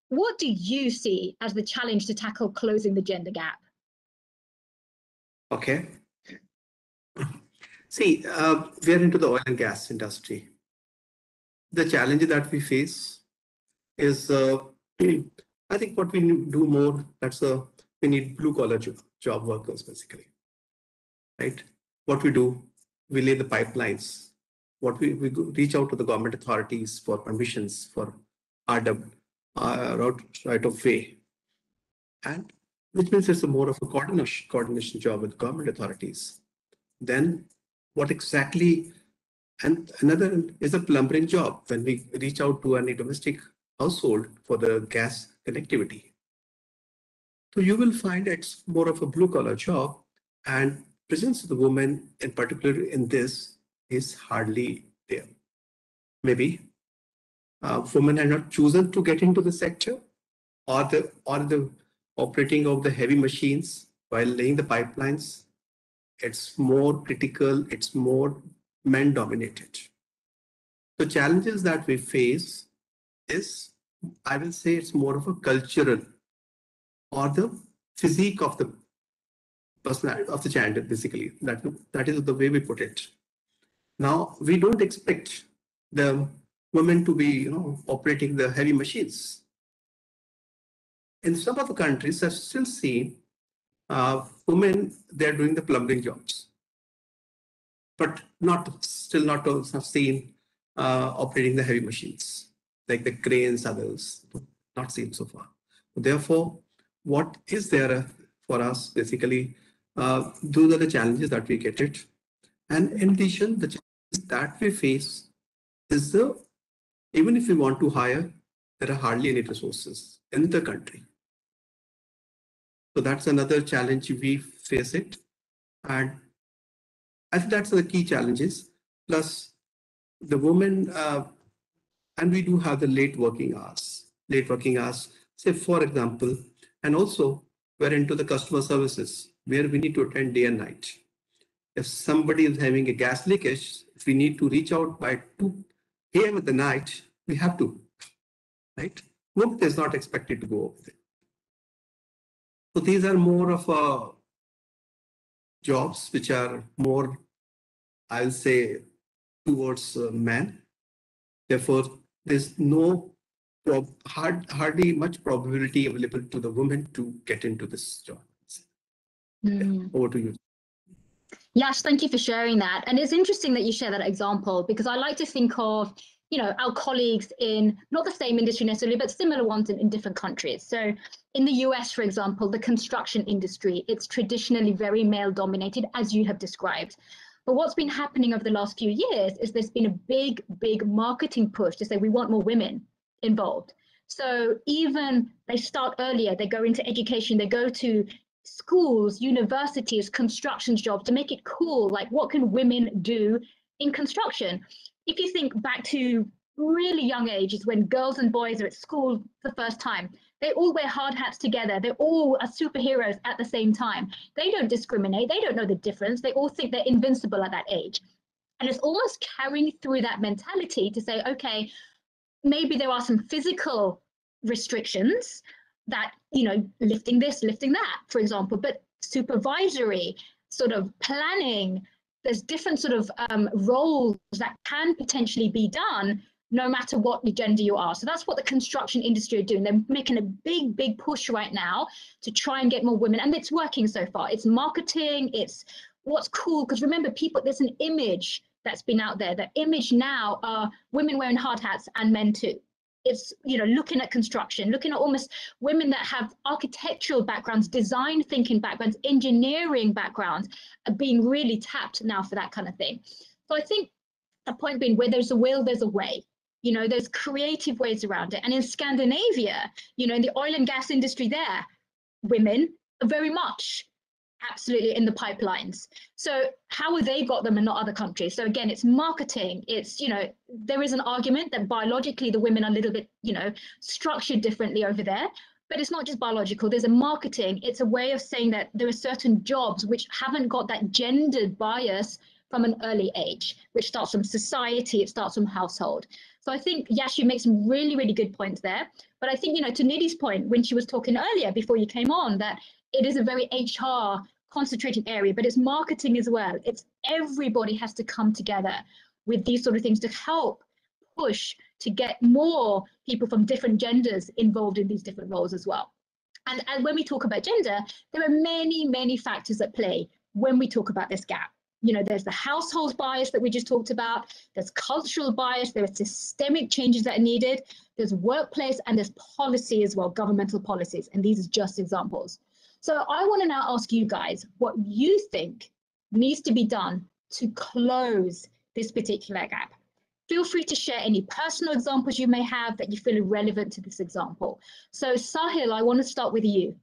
What do you see as the challenge to tackle closing the gender gap? Okay. See, we are into the oil and gas industry. The challenge that we face is, I think what we do more, we need blue-collar job workers, basically. Right? What we do, we lay the pipelines. What we reach out to the government authorities for permissions for RW. Right of way, and which means it's more of a coordination job with government authorities. Then what exactly, and another is a plumbing job when we reach out to any domestic household for the gas connectivity. So you will find it's more of a blue collar job, and presence of the woman in particular in this is hardly there. Maybe women have not chosen to get into the sector, or the operating of the heavy machines while laying the pipelines. It's more critical, it's more men dominated. The challenges that we face is, I will say, it's more of a cultural or the physique of the personality of the gender, basically. That is the way we put it. Now, we don't expect the women to be, operating the heavy machines. In some of the countries, I've still seen women, they're doing the plumbing jobs, but still not seen operating the heavy machines like the cranes, others, not seen so far. Therefore, what is there for us basically? Those are the challenges that we get it. And in addition, the challenges that we face is even if we want to hire, there are hardly any resources in the country. So that's another challenge we face it. And I think that's the key challenges. Plus the women, and we do have the late working hours, say for example, and also we're into the customer services where we need to attend day and night. If somebody is having a gas leakage, if we need to reach out by 2 a.m. at the night, we have to, right? Woman is not expected to go over there. So these are more of jobs which are more, I'll say, towards men. Therefore, there's hardly much probability available to the women to get into this job. Yeah, over to you. Yash, thank you for sharing that. And it's interesting that you share that example, because I like to think of, our colleagues in not the same industry necessarily, but similar ones in different countries. So in the US, for example, the construction industry, it's traditionally very male dominated, as you have described. But what's been happening over the last few years is there's been a big, big marketing push to say we want more women involved. So even they start earlier, they go into education, they go to schools, universities, construction jobs to make it cool. Like, what can women do in construction? If you think back to really young ages when girls and boys are at school for the first time, they all wear hard hats together. They all are superheroes at the same time. They don't discriminate. They don't know the difference. They all think they're invincible at that age. And it's almost carrying through that mentality to say, okay, maybe there are some physical restrictions that, lifting this, lifting that, for example, but supervisory sort of planning, there's different sort of roles that can potentially be done no matter what the gender you are. So that's what the construction industry are doing. They're making a big, big push right now to try and get more women. And it's working so far. It's marketing, it's what's cool. Because remember, there's an image that's been out there. The image now are women wearing hard hats and men too. It's, looking at construction, looking at almost women that have architectural backgrounds, design thinking backgrounds, engineering backgrounds are being really tapped now for that kind of thing. So I think the point being, where there's a will, there's a way. There's creative ways around it. And in Scandinavia, in the oil and gas industry there, women are very much absolutely in the pipelines. So how have they got them and not other countries? So again, it's marketing. It's, there is an argument that biologically the women are a little bit, structured differently over there. But it's not just biological. There's a marketing. It's a way of saying that there are certain jobs which haven't got that gendered bias from an early age, which starts from society, it starts from household. So I think, Yash, you make some really, really good points there. But I think, to Nidhi's point, when she was talking earlier before you came on, that it is a very HR concentrated area, but it's marketing as well. It's everybody has to come together with these sort of things to help push to get more people from different genders involved in these different roles as well. And when we talk about gender, there are many, many factors at play when we talk about this gap. There's the household bias that we just talked about, there's cultural bias, there are systemic changes that are needed, there's workplace, and there's policy as well, governmental policies, and these are just examples. So I want to now ask you guys what you think needs to be done to close this particular gap. Feel free to share any personal examples you may have that you feel are relevant to this example. So Sahil, I want to start with you.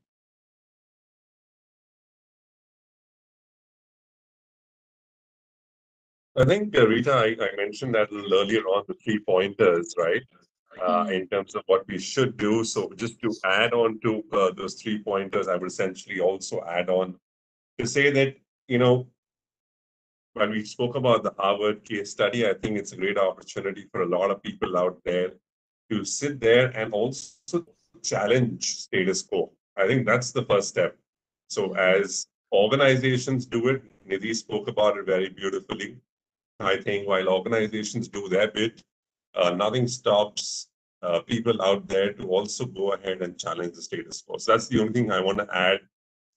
I think, Rita, I mentioned that a little earlier on, the 3 pointers, right? In terms of what we should do. So just to add on to those 3 pointers, I would essentially also add on to say that, when we spoke about the Harvard case study, I think it's a great opportunity for a lot of people out there to sit there and also challenge status quo. I think that's the first step. So as organizations do it, Nidhi spoke about it very beautifully. I think while organizations do their bit, nothing stops people out there to also go ahead and challenge the status quo. So that's the only thing I want to add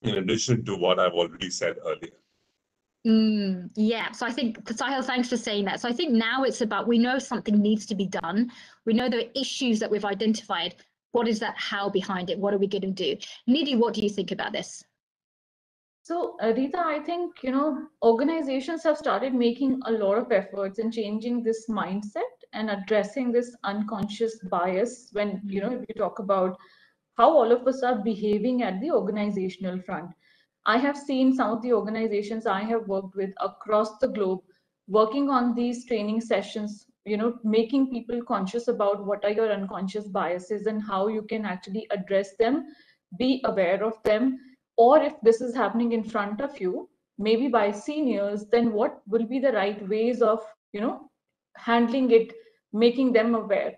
in addition to what I've already said earlier. Yeah, so I think, Sahil, thanks for saying that. So I think now it's about, we know something needs to be done. We know there are issues that we've identified. What is that how behind it? What are we going to do? Nidhi, what do you think about this? So, Rita, I think, organizations have started making a lot of efforts in changing this mindset and addressing this unconscious bias when, if you talk about how all of us are behaving at the organizational front. I have seen some of the organizations I have worked with across the globe working on these training sessions, making people conscious about what are your unconscious biases and how you can actually address them, be aware of them, or if this is happening in front of you, maybe by seniors, then what will be the right ways of, handling it, making them aware.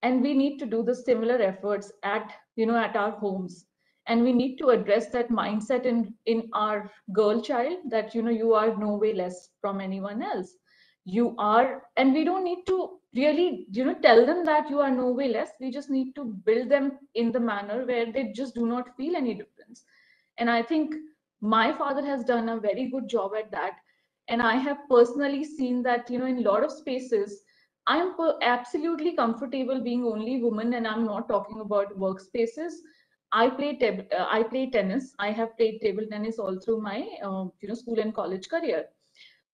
And we need to do the similar efforts at at our homes, and we need to address that mindset in our girl child that you are no way less from anyone else. You are, and we don't need to really tell them that you are no way less. We just need to build them in the manner where they just do not feel any difference. And I think my father has done a very good job at that, and I have personally seen that in a lot of spaces I'm absolutely comfortable being only woman, and I'm not talking about workspaces. I play tennis. I have played table tennis all through my school and college career.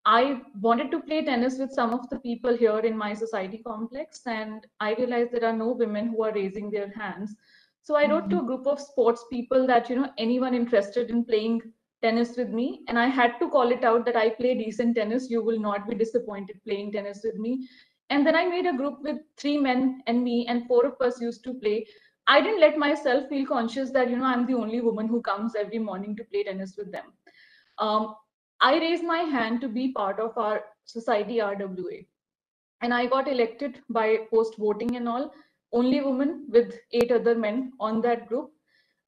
I wanted to play tennis with some of the people here in my society complex, and I realized there are no women who are raising their hands. So I wrote to a group of sports people that anyone interested in playing tennis with me, and I had to call it out that I play decent tennis. You will not be disappointed playing tennis with me. And then I made a group with 3 men and me, and 4 of us used to play. I didn't let myself feel conscious that I'm the only woman who comes every morning to play tennis with them. I raised my hand to be part of our society RWA, and I got elected by post voting and all. Only woman with 8 other men on that group.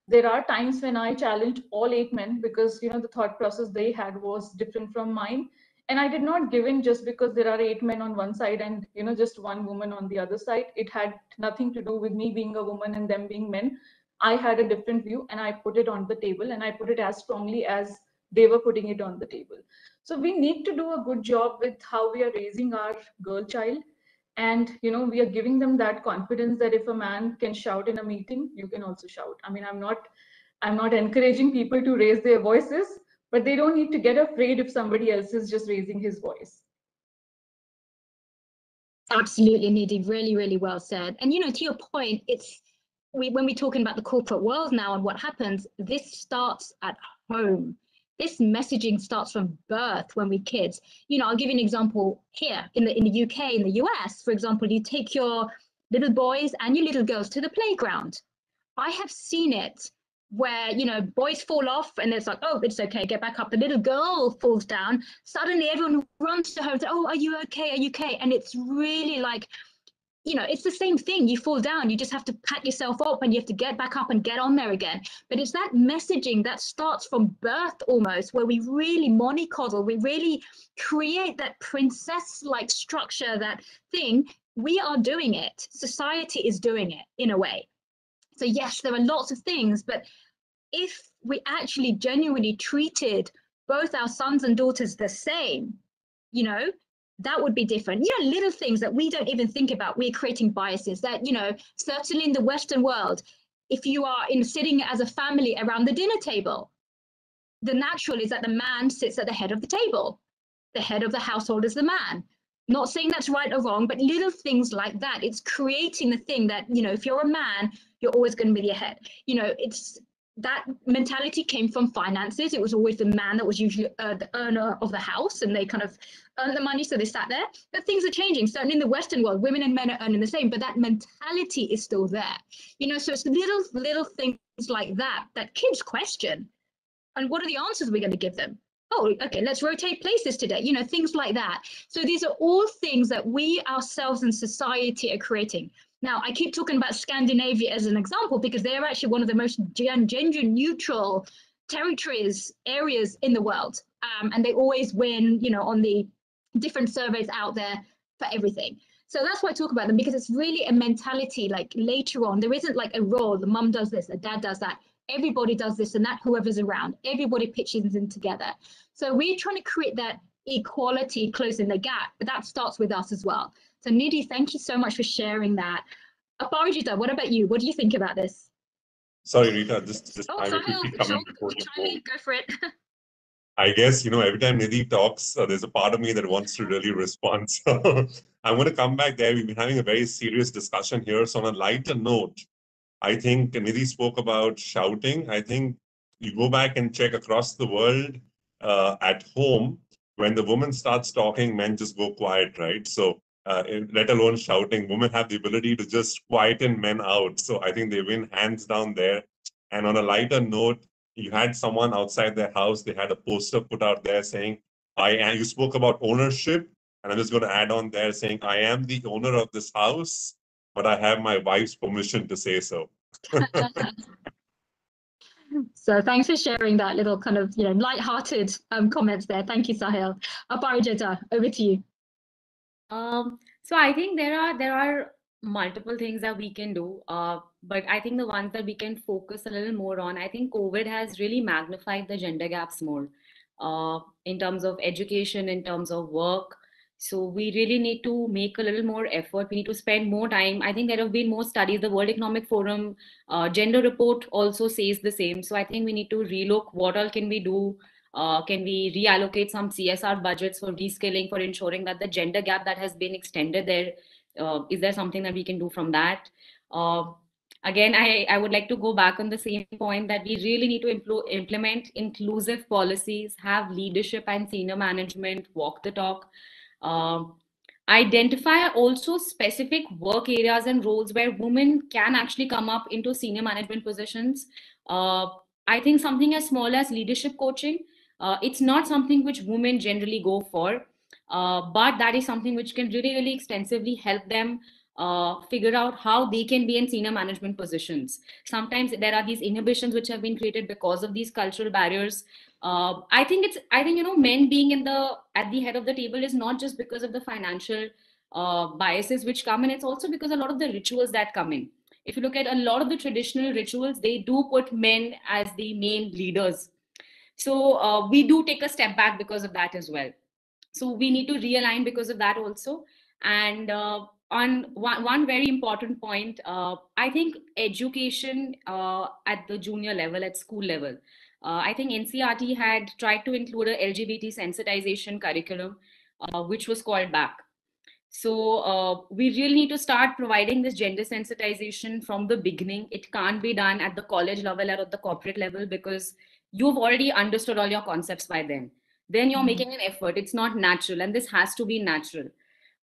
There are times when I challenged all 8 men because the thought process they had was different from mine, and I did not give in just because there are 8 men on one side and just one woman on the other side. It had nothing to do with me being a woman and them being men. I had a different view, and I put it on the table, and I put it as strongly as they were putting it on the table. So we need to do a good job with how we are raising our girl child, and we are giving them that confidence that if a man can shout in a meeting, you can also shout. I mean, I'm not encouraging people to raise their voices, but they don't need to get afraid if somebody else is just raising his voice. Absolutely, Nidhi, really, really well said. And to your point, when we're talking about the corporate world now and what happens, this starts at home. This messaging starts from birth when we're kids. I'll give you an example here in the UK, in the US, for example. You take your little boys and your little girls to the playground. I have seen it where boys fall off and it's like, oh, it's okay, get back up. The little girl falls down. Suddenly everyone runs to her and says, oh, are you okay? Are you okay? And it's really like, it's the same thing. You fall down, you just have to pat yourself up and you have to get back up and get on there again. But it's that messaging that starts from birth almost, where we really mollycoddle, we really create that princess-like structure, that thing. We are doing it. Society is doing it in a way. So yes, there are lots of things, but if we actually genuinely treated both our sons and daughters the same, that would be different. Little things that we don't even think about. We're creating biases that, certainly in the Western world, if you are sitting as a family around the dinner table, the natural is that the man sits at the head of the table. The head of the household is the man. Not saying that's right or wrong, but little things like that. It's creating the thing that, if you're a man, you're always going to be the head. It's that mentality came from finances. It was always the man that was usually the earner of the house, and they kind of earned the money, so they sat there. But things are changing. Certainly in the Western world, women and men are earning the same, but that mentality is still there. So it's little things like that that kids question. And what are the answers we're going to give them? Oh, okay, let's rotate places today, things like that. So these are all things that we ourselves in society are creating. Now, I keep talking about Scandinavia as an example because they're actually one of the most gender neutral territories, areas in the world. And they always win, on the different surveys out there for everything. So that's why I talk about them, because it's really a mentality. Like later on, there isn't like a role, the mum does this, the dad does that. everybody does this and that, whoever's around, everybody pitches in together. So we're trying to create that equality, closing the gap, but that starts with us as well. So Nidhi, thank you so much for sharing that. Aparajita, what about you? What do you think about this? Sorry, Rita, just Oh, I will Sahil, quickly come sure, in before you chime in, go for it. I guess, every time Nidhi talks, there's a part of me that wants to really respond. So I'm going to come back there. We've been having a very serious discussion here. So on a lighter note, I think Nidhi spoke about shouting. I think you go back and check across the world at home, when the woman starts talking, men just go quiet, right? So let alone shouting, women have the ability to just quieten men out. So I think they win hands down there. And on a lighter note, you had someone outside their house, they had a poster put out there saying, you spoke about ownership, and I'm just going to add on there saying, I am the owner of this house, but I have my wife's permission to say so. So thanks for sharing that little kind of, light-hearted comments there. Thank you, Sahil. Aparajita, over to you. So I think there are multiple things that we can do, but I think the ones that we can focus a little more on, I think COVID has really magnified the gender gaps more in terms of education, in terms of work. So we really need to make a little more effort. We need to spend more time. I think there have been more studies. The World Economic Forum gender report also says the same. So I think we need to relook what all can we do. Can we reallocate some CSR budgets for reskilling, for ensuring that the gender gap that has been extended there, is there something that we can do from that? Again, I would like to go back on the same point that we really need to implement inclusive policies, have leadership and senior management walk the talk. Identify also specific work areas and roles where women can actually come up into senior management positions. I think something as small as leadership coaching, it's not something which women generally go for, but that is something which can really, really extensively help them figure out how they can be in senior management positions. Sometimes there are these inhibitions which have been created because of these cultural barriers. I think men being at the head of the table is not just because of the financial biases which come in, it's also because a lot of the rituals that come in. If you look at a lot of the traditional rituals, they do put men as the main leaders. So we do take a step back because of that as well. So we need to realign because of that also. And on one very important point, I think education at the junior level, at school level, I think NCERT had tried to include a LGBT sensitization curriculum, which was called back. So we really need to start providing this gender sensitization from the beginning. It can't be done at the college level or at the corporate level because you've already understood all your concepts by then. Then you're making an effort. It's not natural, and this has to be natural.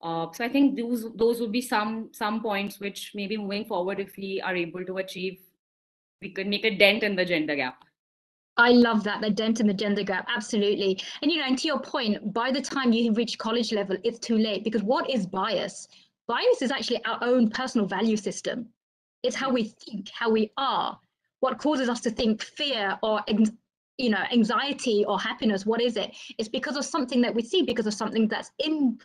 So I think those would be some points which maybe moving forward, if we are able to achieve, we could make a dent in the gender gap. I love that, the dent in the gender gap, absolutely. And and to your point, by the time you reach college level, it's too late, because what is bias? Bias is actually our own personal value system. It's how we think, how we are, what causes us to think fear or anxiety or happiness. What is it? It's because of something that we see, because of something that's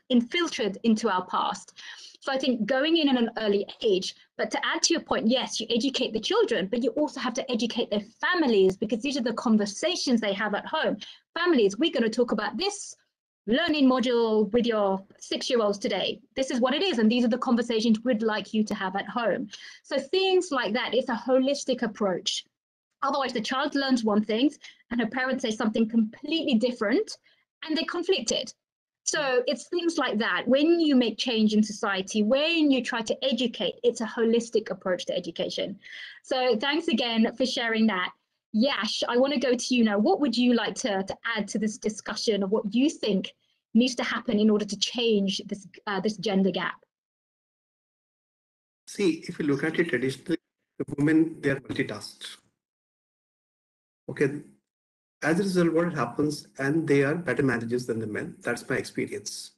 infiltrated into our past. So I think going in at an early age, but to add to your point, yes, you educate the children, but you also have to educate their families, because these are the conversations they have at home. Families, we're going to talk about this learning module with your 6-year-olds today. This is what it is, and these are the conversations we'd like you to have at home. So things like that, it's a holistic approach. Otherwise, the child learns one thing and her parents say something completely different, and they're conflicted. So it's things like that. When you make change in society, when you try to educate, it's a holistic approach to education. So thanks again for sharing that. Yash, I want to go to you now. What would you like to add to this discussion of what you think needs to happen in order to change this gender gap? See, if you look at it traditionally, the women, they are multitasked. Okay. As a result, what happens, and they are better managers than the men. That's my experience.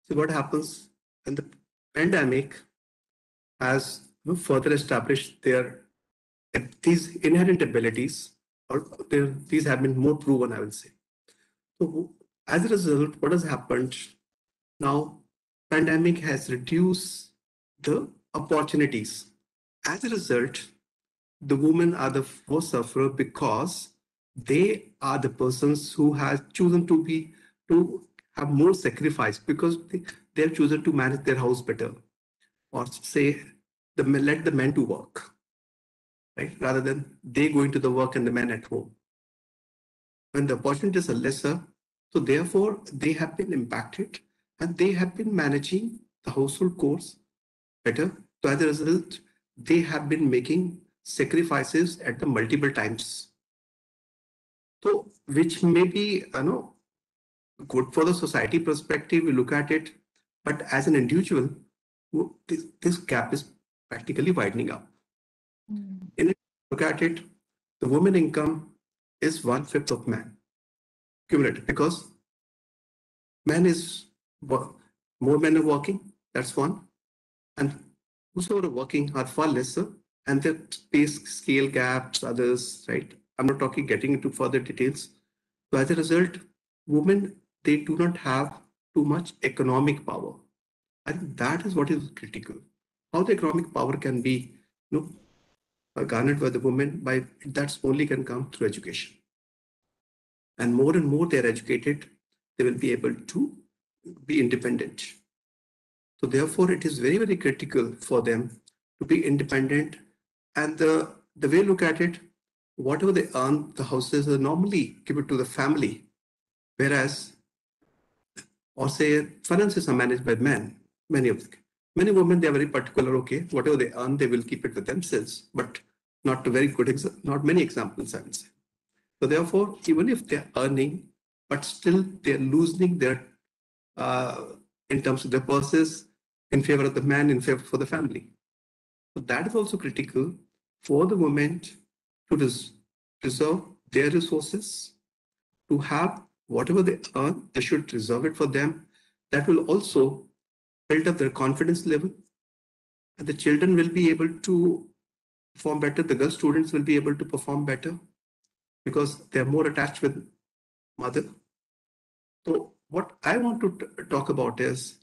So what happens when the pandemic has further established these inherent abilities, or these have been more proven, I will say. So as a result, what has happened now? Pandemic has reduced the opportunities. As a result, the women are the worst sufferer because they are the persons who have chosen to have more sacrifice because they have chosen to manage their house better, or say let the men to work, right? Rather than they going to the work and the men at home. When the opportunities are lesser, so therefore they have been impacted and they have been managing the household chores better. So as a result, they have been making sacrifices at the multiple times. So which may be, good for the society perspective, we look at it, but as an individual, this gap is practically widening up. In it, look at it, the women income is 1/5 of man cumulative because more men are working, that's one, and whosoever are working are far lesser, and the pay scale gaps, others, right? I'm not getting into further details. So as a result, women, they do not have too much economic power. I think that is what is critical. How the economic power can be, garnered by the women, by that's only can come through education. And more they're educated, they will be able to be independent. So therefore, it is very, very critical for them to be independent. And the way I look at it, whatever they earn, the houses are normally given to the family, whereas, or say, finances are managed by men. Many women, they are very particular. Okay, whatever they earn, they will keep it with themselves. But not many examples, I would say. So therefore, even if they're earning, but still they're losing their in terms of their purses in favor of the man, in favor for the family. So that is also critical for the women to preserve their resources, to have whatever they earn, they should reserve it for them. That will also build up their confidence level, and the children will be able to perform better. The girl students will be able to perform better because they're more attached with mother. So what I want to talk about is,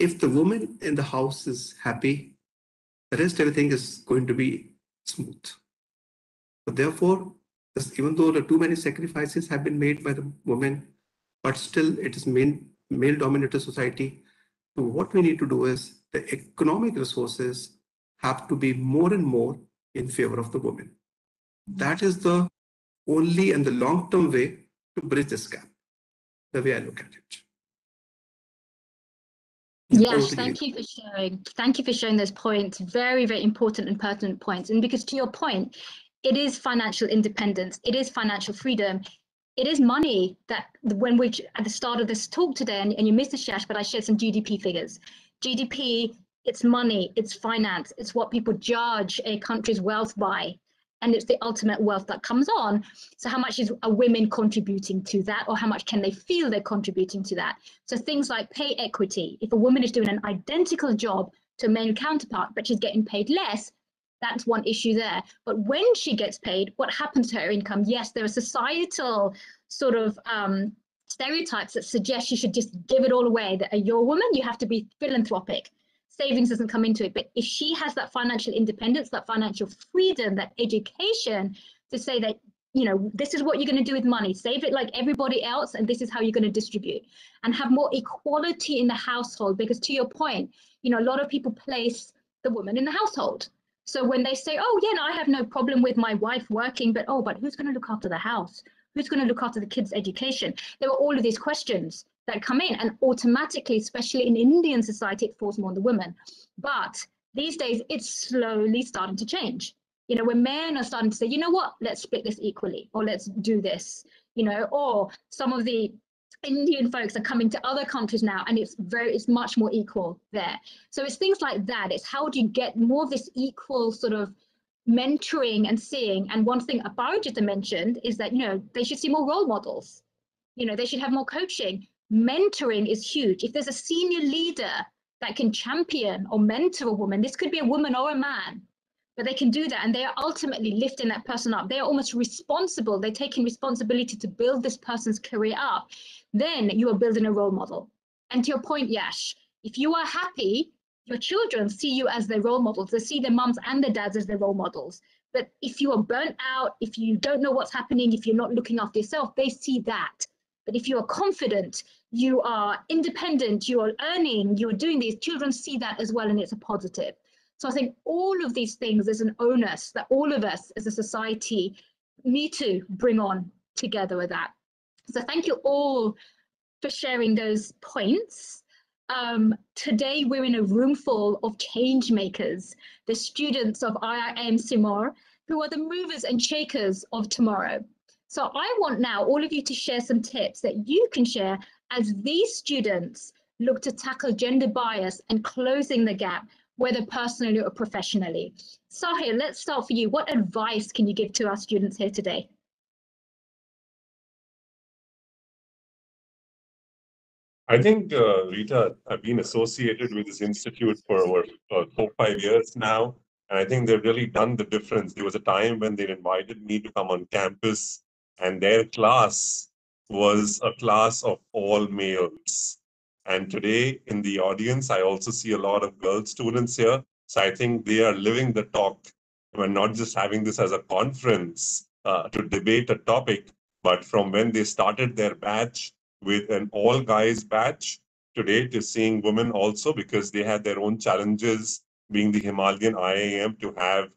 if the woman in the house is happy, the rest everything is going to be smooth. So therefore, even though the too many sacrifices have been made by the women, but still it is male-dominated society. So what we need to do is the economic resources have to be more and more in favor of the women. That is the only and the long-term way to bridge this gap, the way I look at it. Yes, thank you for sharing. Thank you for sharing those points. Very, very important and pertinent points. And because to your point, it is financial independence. It is financial freedom. It is money that when we, at the start of this talk today, and you missed the Shash, but I shared some GDP figures. GDP, it's money, it's finance, it's what people judge a country's wealth by. And it's the ultimate wealth that comes on. So how much are women contributing to that, or how much can they feel they're contributing to that? So things like pay equity. If a woman is doing an identical job to a male counterpart, but she's getting paid less, that's one issue there. But when she gets paid, what happens to her income? Yes, there are societal sort of stereotypes that suggest she should just give it all away, that you're a woman, you have to be philanthropic. Savings doesn't come into it. But if she has that financial independence, that financial freedom, that education to say that, this is what you're going to do with money, save it like everybody else, and this is how you're going to distribute, and have more equality in the household. Because to your point, a lot of people place the woman in the household. So when they say, oh, yeah, no, I have no problem with my wife working, but who's going to look after the house? Who's going to look after the kids' education? There were all of these questions that come in, and automatically, especially in Indian society, it falls more on the women. But these days, it's slowly starting to change. When men are starting to say, you know what, let's split this equally, or let's do this, or some of the Indian folks are coming to other countries now, and it's much more equal there. So it's things like that. It's how do you get more of this equal sort of mentoring and seeing. And one thing Aparajita mentioned is that, they should see more role models. They should have more coaching. Mentoring is huge. If there's a senior leader that can champion or mentor a woman, this could be a woman or a man, but they can do that, and they are ultimately lifting that person up. They are almost responsible. They're taking responsibility to build this person's career up. Then you are building a role model. And to your point, Yash, if you are happy, your children see you as their role models. They see their mums and their dads as their role models. But if you are burnt out, if you don't know what's happening, if you're not looking after yourself, they see that. But if you are confident, you are independent, you are earning, you're doing these, children see that as well, and it's a positive. So I think all of these things is an onus that all of us as a society need to bring on together with that. So thank you all for sharing those points. Today we're in a room full of change makers, the students of IIM Sirmaur, who are the movers and shakers of tomorrow. So I want now all of you to share some tips that you can share as these students look to tackle gender bias and closing the gap, whether personally or professionally. Sahil, let's start for you. What advice can you give to our students here today? I think, Rita, I've been associated with this institute for over 4-5 years now. And I think they've really done the difference. There was a time when they invited me to come on campus, and their class was a class of all males. And today in the audience, I also see a lot of girl students here. So I think they are living the talk. We're not just having this as a conference to debate a topic, but from when they started their batch with an all guys batch today to seeing women also, because they had their own challenges being the Himalayan IIM to have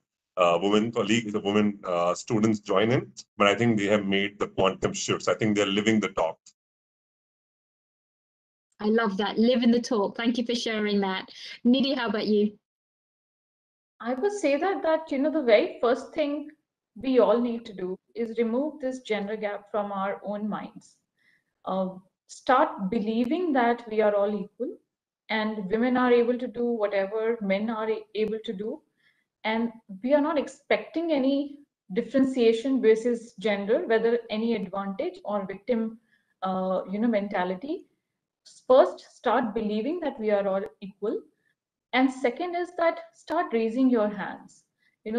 women colleagues, the women students join in. But I think they have made the quantum shifts. I think they're living the talk. I love that. Live in the talk. Thank you for sharing that. Nidhi, how about you? I would say that the very first thing we all need to do is remove this gender gap from our own minds. Start believing that we are all equal and women are able to do whatever men are able to do, and we are not expecting any differentiation basis gender, whether any advantage or victim mentality. First, start believing that we are all equal, and second is that start raising your hands.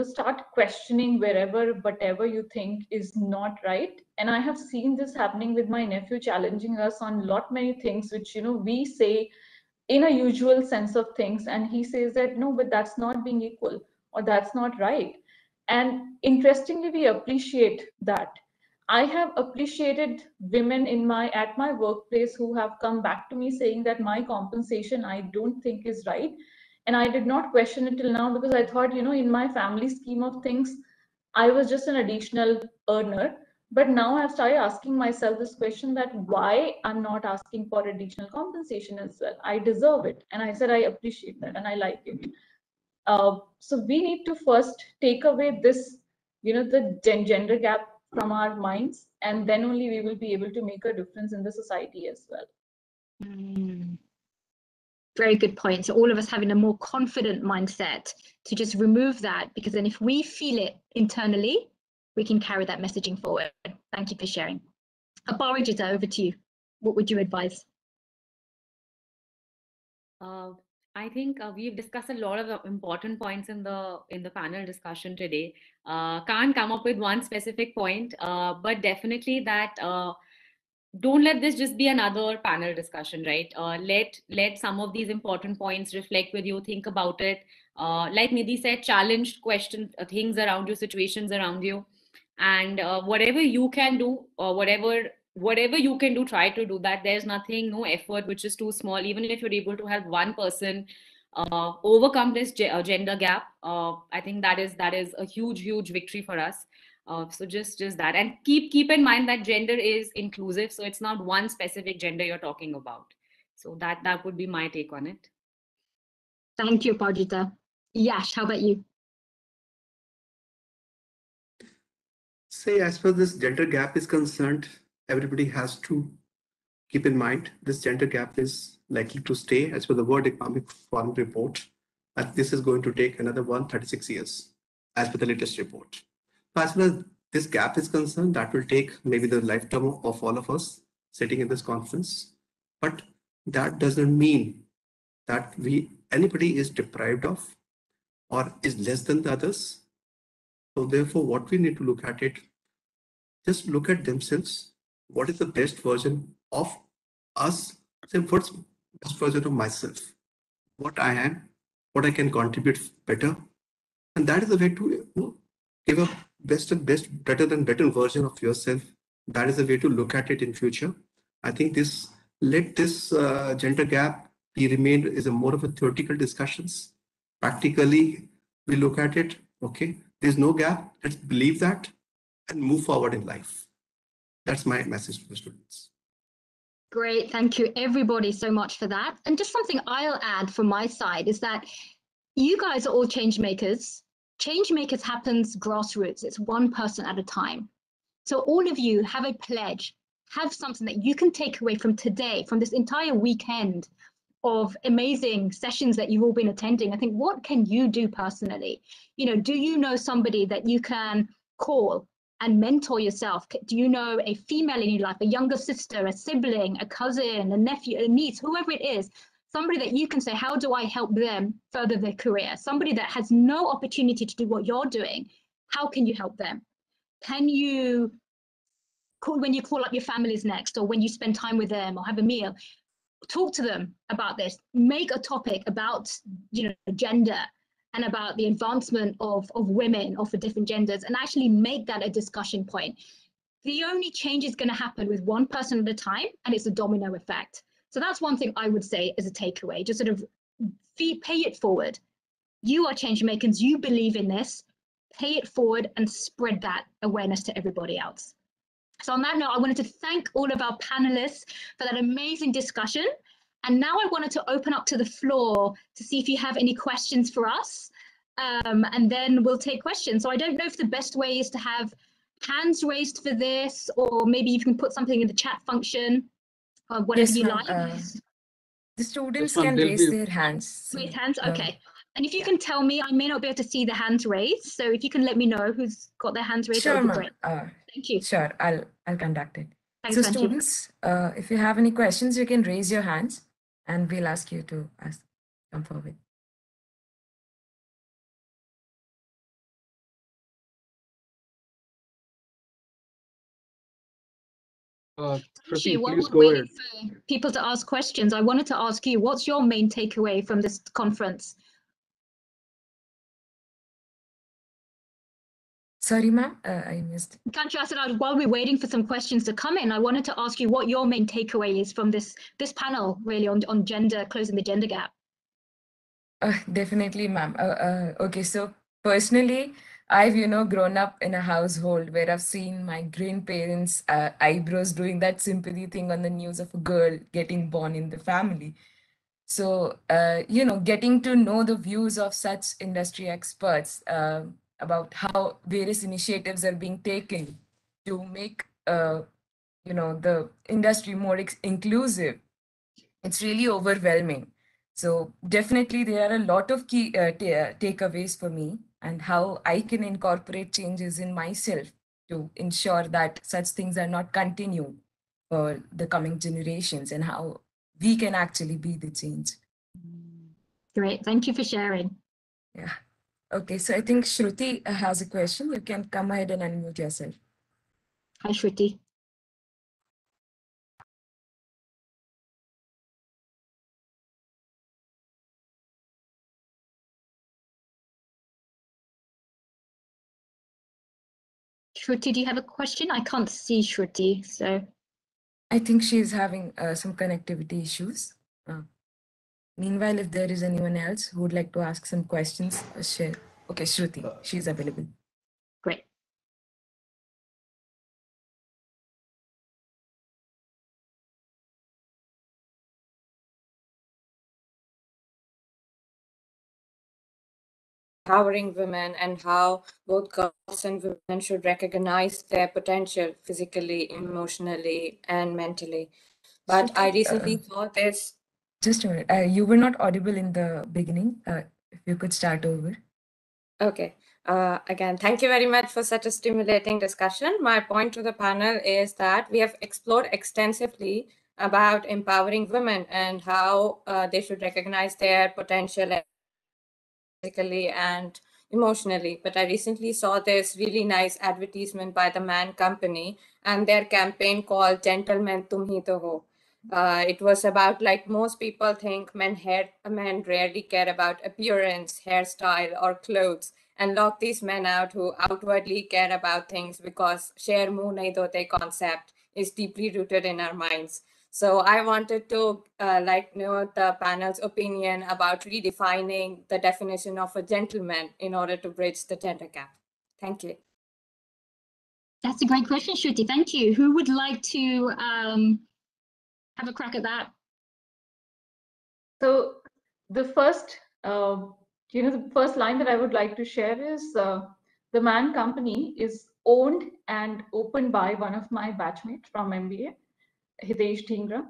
Start questioning wherever whatever you think is not right. And I have seen this happening with my nephew, challenging us on lot many things which we say in a usual sense of things, and he says that no, but that's not being equal, or that's not right. And interestingly, we appreciate that. I have appreciated women at my workplace who have come back to me saying that my compensation I don't think is right, and I did not question it till now, because I thought, in my family scheme of things, I was just an additional earner. But now I've started asking myself this question, that why I'm not asking for additional compensation as well. I deserve it. And I said, I appreciate that and I like it. So we need to first take away this, the gender gap from our minds, and then only we will be able to make a difference in the society as well. Very good point. So all of us having a more confident mindset to just remove that, because then if we feel it internally, we can carry that messaging forward. Thank you for sharing. Aparajita, over to you. What would you advise? I think we've discussed a lot of important points in the panel discussion today. Can't come up with one specific point, but definitely that don't let this just be another panel discussion, right? Let some of these important points reflect with you. Think about it. Like Nidhi said, challenge, question things around you, situations around you, and whatever you can do, or whatever you can do, try to do that. There's nothing, no effort which is too small. Even if you're able to help one person overcome this gender gap, I think that is a huge victory for us. So just that, and keep in mind that gender is inclusive, so it's not one specific gender you're talking about. So that would be my take on it. Thank you, Aparajita. Yash, how about you? Say, as far as this gender gap is concerned, everybody has to keep in mind this gender gap is likely to stay, as per the World Economic Forum report, and this is going to take another 136 years, as per the latest report. As far as this gap is concerned, that will take maybe the lifetime of all of us sitting in this conference. But that doesn't mean that anybody is deprived of or is less than the others. So therefore, what we need to look at it, just look at themselves. What is the best version of us? Say, what's the best version of myself? What I am, what I can contribute better. And that is the way to give a better than better version of yourself. That is the way to look at it in future. I think let this gender gap be remained is a more of a theoretical discussions. Practically, we look at it. Okay, there's no gap. Let's believe that and move forward in life. That's my message to the students. Great, thank you everybody so much for that. And just something I'll add from my side is that you guys are all change makers. Change makers happens grassroots. It's one person at a time. So all of you have a pledge, have something that you can take away from today, from this entire weekend of amazing sessions that you've all been attending. I think, what can you do personally? You know, do you know somebody that you can call and mentor yourself? Do you know a female in your life, a younger sister, a sibling, a cousin, a nephew, a niece, whoever it is, somebody that you can say, how do I help them further their career? Somebody that has no opportunity to do what you're doing, how can you help them? Can you call when you call up your families next, or when you spend time with them or have a meal, talk to them about this, make a topic about, you know, gender and about the advancement of women or for different genders, and actually make that a discussion point. The only change is going to happen with one person at a time, and it's a domino effect. So that's one thing I would say as a takeaway, just sort of pay it forward. You are change makers, you believe in this, pay it forward and spread that awareness to everybody else. So on that note, I wanted to thank all of our panelists for that amazing discussion. And now I wanted to open up to the floor to see if you have any questions for us. And then we'll take questions. So I don't know if the best way is to have hands raised for this, or maybe you can put something in the chat function, or whatever you like. The students can raise their hands. Raise hands, okay. And if you can tell me, I may not be able to see the hands raised. So if you can let me know who's got their hands raised, sure, that would be great. Thank you. Sure, I'll conduct it. Thanks, so students, if you have any questions, you can raise your hands and we'll ask you to come forward. Shruti, while please we're go waiting ahead. for people to ask questions, I wanted to ask you, what's your main takeaway from this conference? Sorry, ma'am, I missed. Kanchi, I said, while we're waiting for some questions to come in, I wanted to ask you what your main takeaway is from this panel, really, on gender, closing the gender gap. Definitely, ma'am. Okay, so personally, I've, grown up in a household where I've seen my grandparents' eyebrows doing that sympathy thing on the news of a girl getting born in the family. So, getting to know the views of such industry experts about how various initiatives are being taken to make, the industry more inclusive, it's really overwhelming. So definitely there are a lot of key takeaways for me, and how I can incorporate changes in myself to ensure that such things are not continued for the coming generations, and how we can actually be the change. Great, thank you for sharing. Yeah. Okay, so I think Shruti has a question. You can come ahead and unmute yourself. Hi, Shruti. Shruti, do you have a question? I can't see Shruti, so. I think she's having some connectivity issues. Meanwhile, if there is anyone else who would like to ask some questions, share. Okay, Shruti, she's available. Great. Empowering women, and how both girls and women should recognize their potential physically, emotionally, and mentally. But I recently saw this. Just a minute. You were not audible in the beginning. If you could start over. Okay. Again, thank you very much for such a stimulating discussion. My point to the panel is that we have explored extensively about empowering women and how they should recognize their potential physically and emotionally. But I recently saw this really nice advertisement by the Man Company and their campaign called Gentlemen Tum Hi To Ho. It was about like most people think men rarely care about appearance, hairstyle, or clothes, and lock these men out who outwardly care about things because share muh nahi dote concept is deeply rooted in our minds. So I wanted to know the panel's opinion about redefining the definition of a gentleman in order to bridge the gender gap. Thank you. That's a great question, Shruti. Thank you. Who would like to have a crack at that? So the first, the first line that I would like to share is the Man company is owned and opened by one of my batchmates from MBA, Hitesh Dhingra.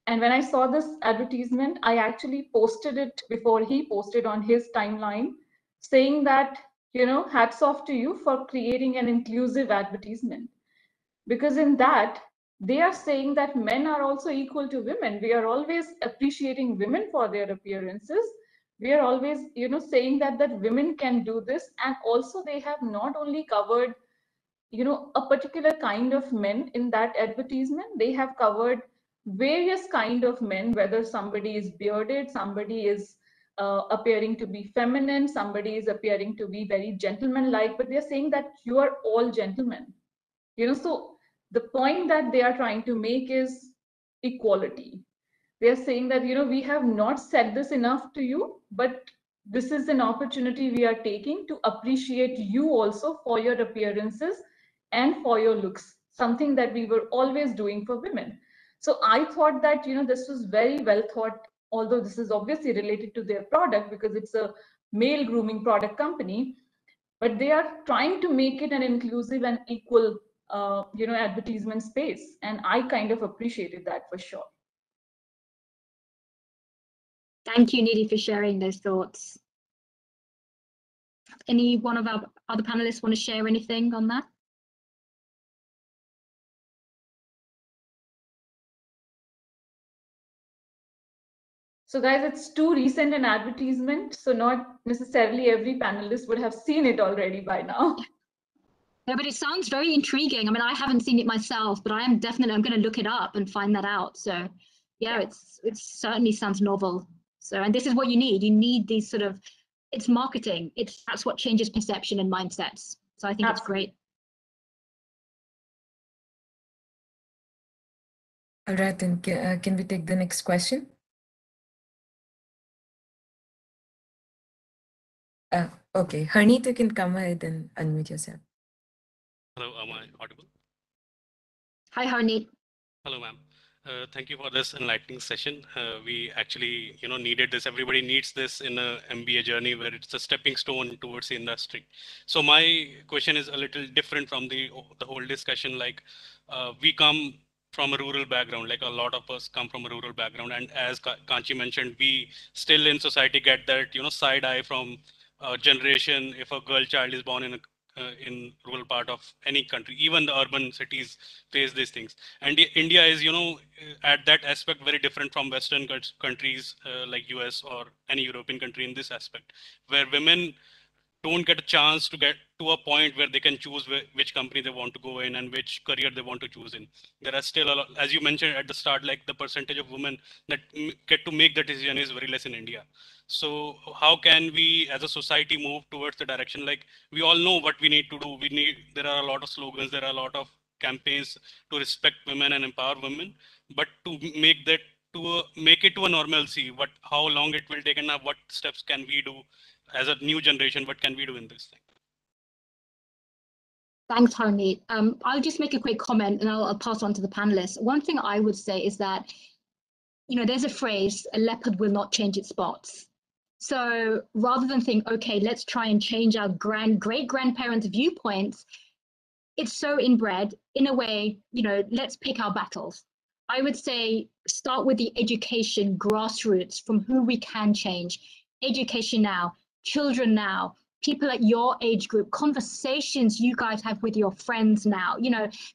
And when I saw this advertisement, I actually posted it before he posted on his timeline, saying that, hats off to you for creating an inclusive advertisement. Because in that, they are saying that men are also equal to women. We are always appreciating women for their appearances. We are always, saying that women can do this. And also they have not only covered, a particular kind of men in that advertisement. They have covered various kind of men, whether somebody is bearded, somebody is appearing to be feminine, somebody is appearing to be very gentleman-like, but they're saying that you are all gentlemen. So the point that they are trying to make is equality. They are saying that, we have not said this enough to you, but this is an opportunity we are taking to appreciate you also for your appearances and for your looks, something that we were always doing for women. So I thought that, this was very well thought, although this is obviously related to their product because it's a male grooming product company, but they are trying to make it an inclusive and equal, advertisement space. And I kind of appreciated that for sure. Thank you, Nidhi, for sharing those thoughts. Any one of our other panelists want to share anything on that? So guys, it's too recent an advertisement, so not necessarily every panelist would have seen it already by now. No, but it sounds very intriguing. I mean, I haven't seen it myself, but I'm going to look it up and find that out. So yeah, it certainly sounds novel. So, and this is what you need. You need these sort of, it's marketing. That's what changes perception and mindsets. So I think It's great. All right, then can we take the next question? Okay, Harneet, you can come ahead and unmute yourself. Hello, am I audible? Hi, Harneet. Hello, ma'am. Thank you for this enlightening session. We actually, needed this. Everybody needs this in a MBA journey where it's a stepping stone towards the industry. So my question is a little different from the whole discussion. Like, we come from a rural background, like a lot of us come from a rural background. And as Kanchi mentioned, we still in society get that, side eye from generation. If a girl child is born in rural part of any country, even the urban cities face these things. And India is, at that aspect, very different from Western countries like US or any European country in this aspect, where women don't get a chance to get to a point where they can choose which company they want to go in and which career they want to choose in. There are still a lot, as you mentioned at the start, like the percentage of women that get to make the decision is very less in India. So how can we as a society move towards the direction, like we all know what we need to do. There are a lot of slogans, there are a lot of campaigns to respect women and empower women, but to make that, to make it to a normalcy, how long it will take and what steps can we do as a new generation, what can we do in this thing? Thanks, Harneet. I'll just make a quick comment and I'll pass on to the panelists. One thing I would say is that, there's a phrase, a leopard will not change its spots. So rather than think, okay, let's try and change our great-grandparents' viewpoints, it's so inbred in a way, let's pick our battles. I would say start with the education grassroots from who we can change. Education now, children now, people at your age group, conversations you guys have with your friends now.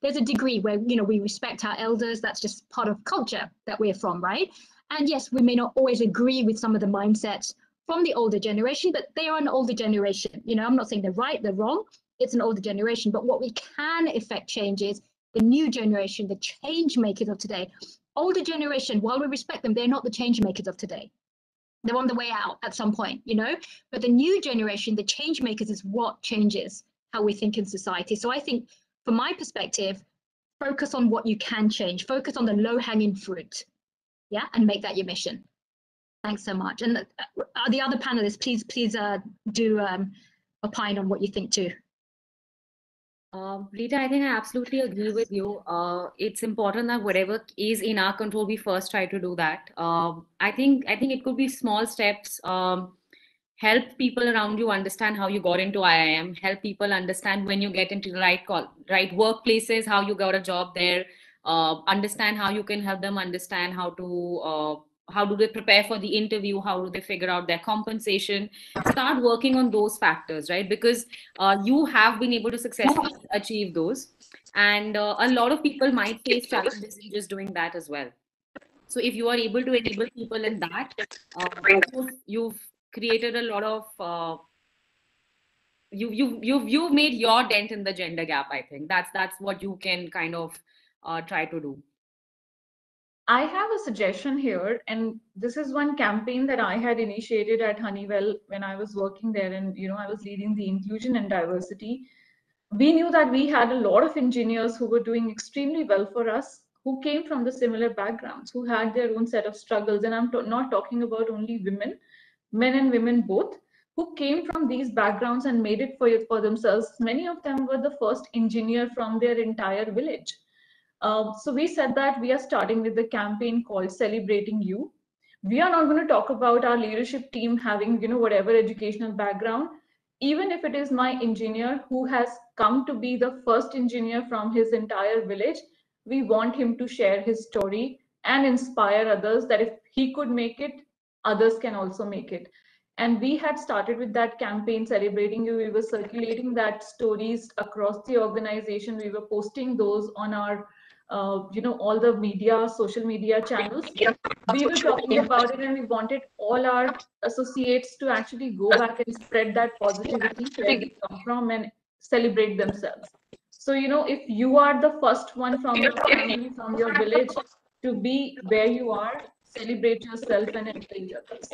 There's a degree where, we respect our elders. That's just part of culture that we're from, right? And yes, we may not always agree with some of the mindsets from the older generation, but they are an older generation. I'm not saying they're right, they're wrong. It's an older generation, but what we can effect change is the new generation, the change makers of today. older generation, while we respect them, they're not the change makers of today. They're on the way out at some point, you know, but the new generation, the change makers, is what changes how we think in society. So I think from my perspective, focus on what you can change, focus on the low hanging fruit, yeah, and make that your mission. Thanks so much. And the other panelists, please do opine on what you think too. Rita, I think I absolutely agree with you. It's important that whatever is in our control, we first try to do that. I think it could be small steps. Help people around you understand how you got into IIM. Help people understand when you get into the right workplaces, how you got a job there. Understand how you can help them understand how do they prepare for the interview, how do they figure out their compensation. Start working on those factors, right? Because you have been able to successfully achieve those, and a lot of people might face challenges in just doing that as well. So if you are able to enable people in that, you've created a lot of you've made your dent in the gender gap. I think that's what you can kind of try to do. I have a suggestion here, and this is one campaign that I had initiated at Honeywell when I was working there, and I was leading the inclusion and diversity. We knew that we had a lot of engineers who were doing extremely well for us, who came from the similar backgrounds, who had their own set of struggles. And I'm not talking about only women, men and women both, who came from these backgrounds and made it for themselves. Many of them were the first engineer from their entire village. So we said that we are starting with the campaign called Celebrating You. We are not going to talk about our leadership team having, whatever educational background. Even if it is my engineer who has come to be the first engineer from his entire village, we want him to share his story and inspire others that if he could make it, others can also make it. And we had started with that campaign, Celebrating You. We were circulating that stories across the organization. We were posting those on our all the media, social media channels. We were talking about it, and we wanted all our associates to actually go back and spread that positivity where they come from and celebrate themselves. So, if you are the first one from your family, from your village to be where you are, celebrate yourself and encourage others.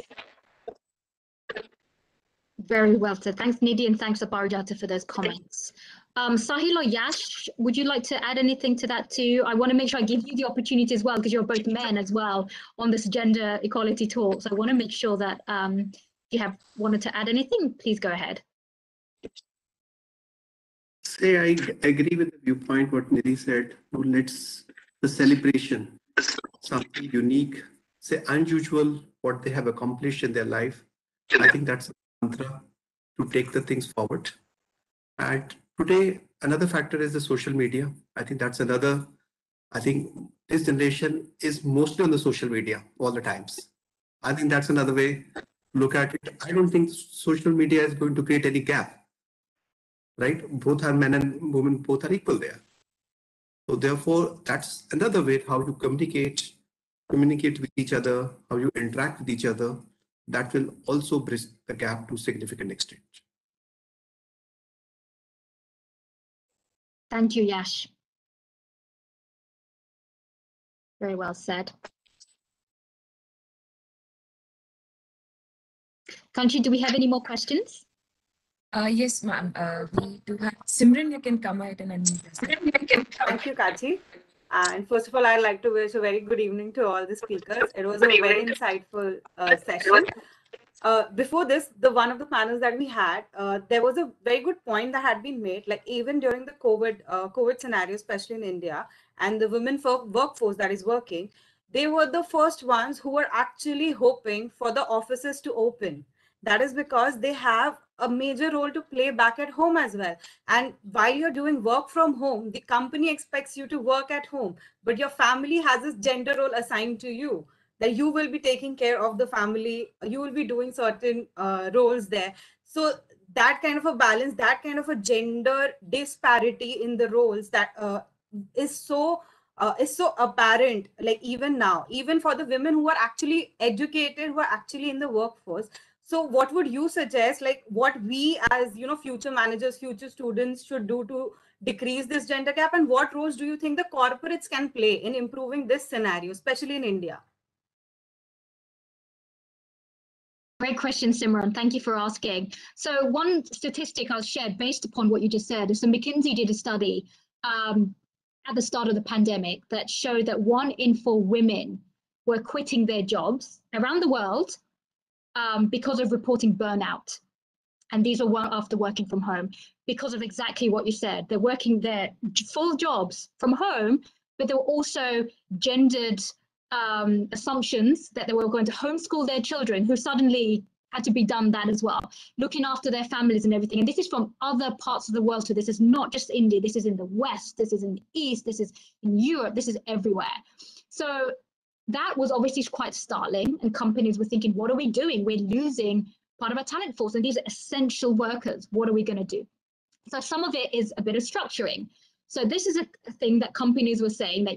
Very well said. Thanks, Nidhi, and thanks, Aparajita, for those comments. Sahil or Yash, would you like to add anything to that too? I want to make sure I give you the opportunity as well, because you're both men as well on this gender equality talk. So I want to make sure that if you have wanted to add anything, please go ahead. Say, I agree with the viewpoint what Nidhi said. Let's the celebration, something unique, say unusual, what they have accomplished in their life. I think that's a mantra to take the things forward. And today, another factor is the social media. I think that's another. I think this generation is mostly on the social media all the times. I think that's another way to look at it. I don't think social media is going to create any gap. Right? Both are men and women, both are equal there. So therefore, that's another way how you communicate with each other, how you interact with each other. That will also bridge the gap to a significant extent. Thank you, Yash. Very well said. Kanchi, do we have any more questions? Yes, ma'am. We do have Simran. You can come ahead and unmute yourself. Thank you, Kachi. And first of all, I'd like to wish a very good evening to all the speakers. It was a very insightful session. Before this, one of the panels that we had, there was a very good point that had been made, like even during the COVID scenario, especially in India, and the women workforce that is working, they were the first ones who were actually hoping for the offices to open. That is because they have a major role to play back at home as well. And while you're doing work from home, the company expects you to work at home, but your family has this gender role assigned to you, that you will be taking care of the family, you will be doing certain roles there. So that kind of a balance, that kind of a gender disparity in the roles that is so apparent, like even now, even for the women who are actually educated, who are actually in the workforce. So what would you suggest, like what we as, future managers, future students should do to decrease this gender gap, and what roles do you think the corporates can play in improving this scenario, especially in India? Great question, Simran. Thank you for asking. So one statistic I'll share based upon what you just said is, so McKinsey did a study at the start of the pandemic that showed that 1 in 4 women were quitting their jobs around the world because of reporting burnout. And these are after working from home because of exactly what you said. They're working their full jobs from home, but there were also gendered assumptions that they were going to homeschool their children, who suddenly had to be done that as well, looking after their families and everything. And this is from other parts of the world. So this is not just India. This is in the West. This is in the East. This is in Europe. This is everywhere. So that was obviously quite startling. And companies were thinking, what are we doing? We're losing part of our talent force. And these are essential workers. What are we going to do? So some of it is a bit of structuring. So this is a thing that companies were saying that,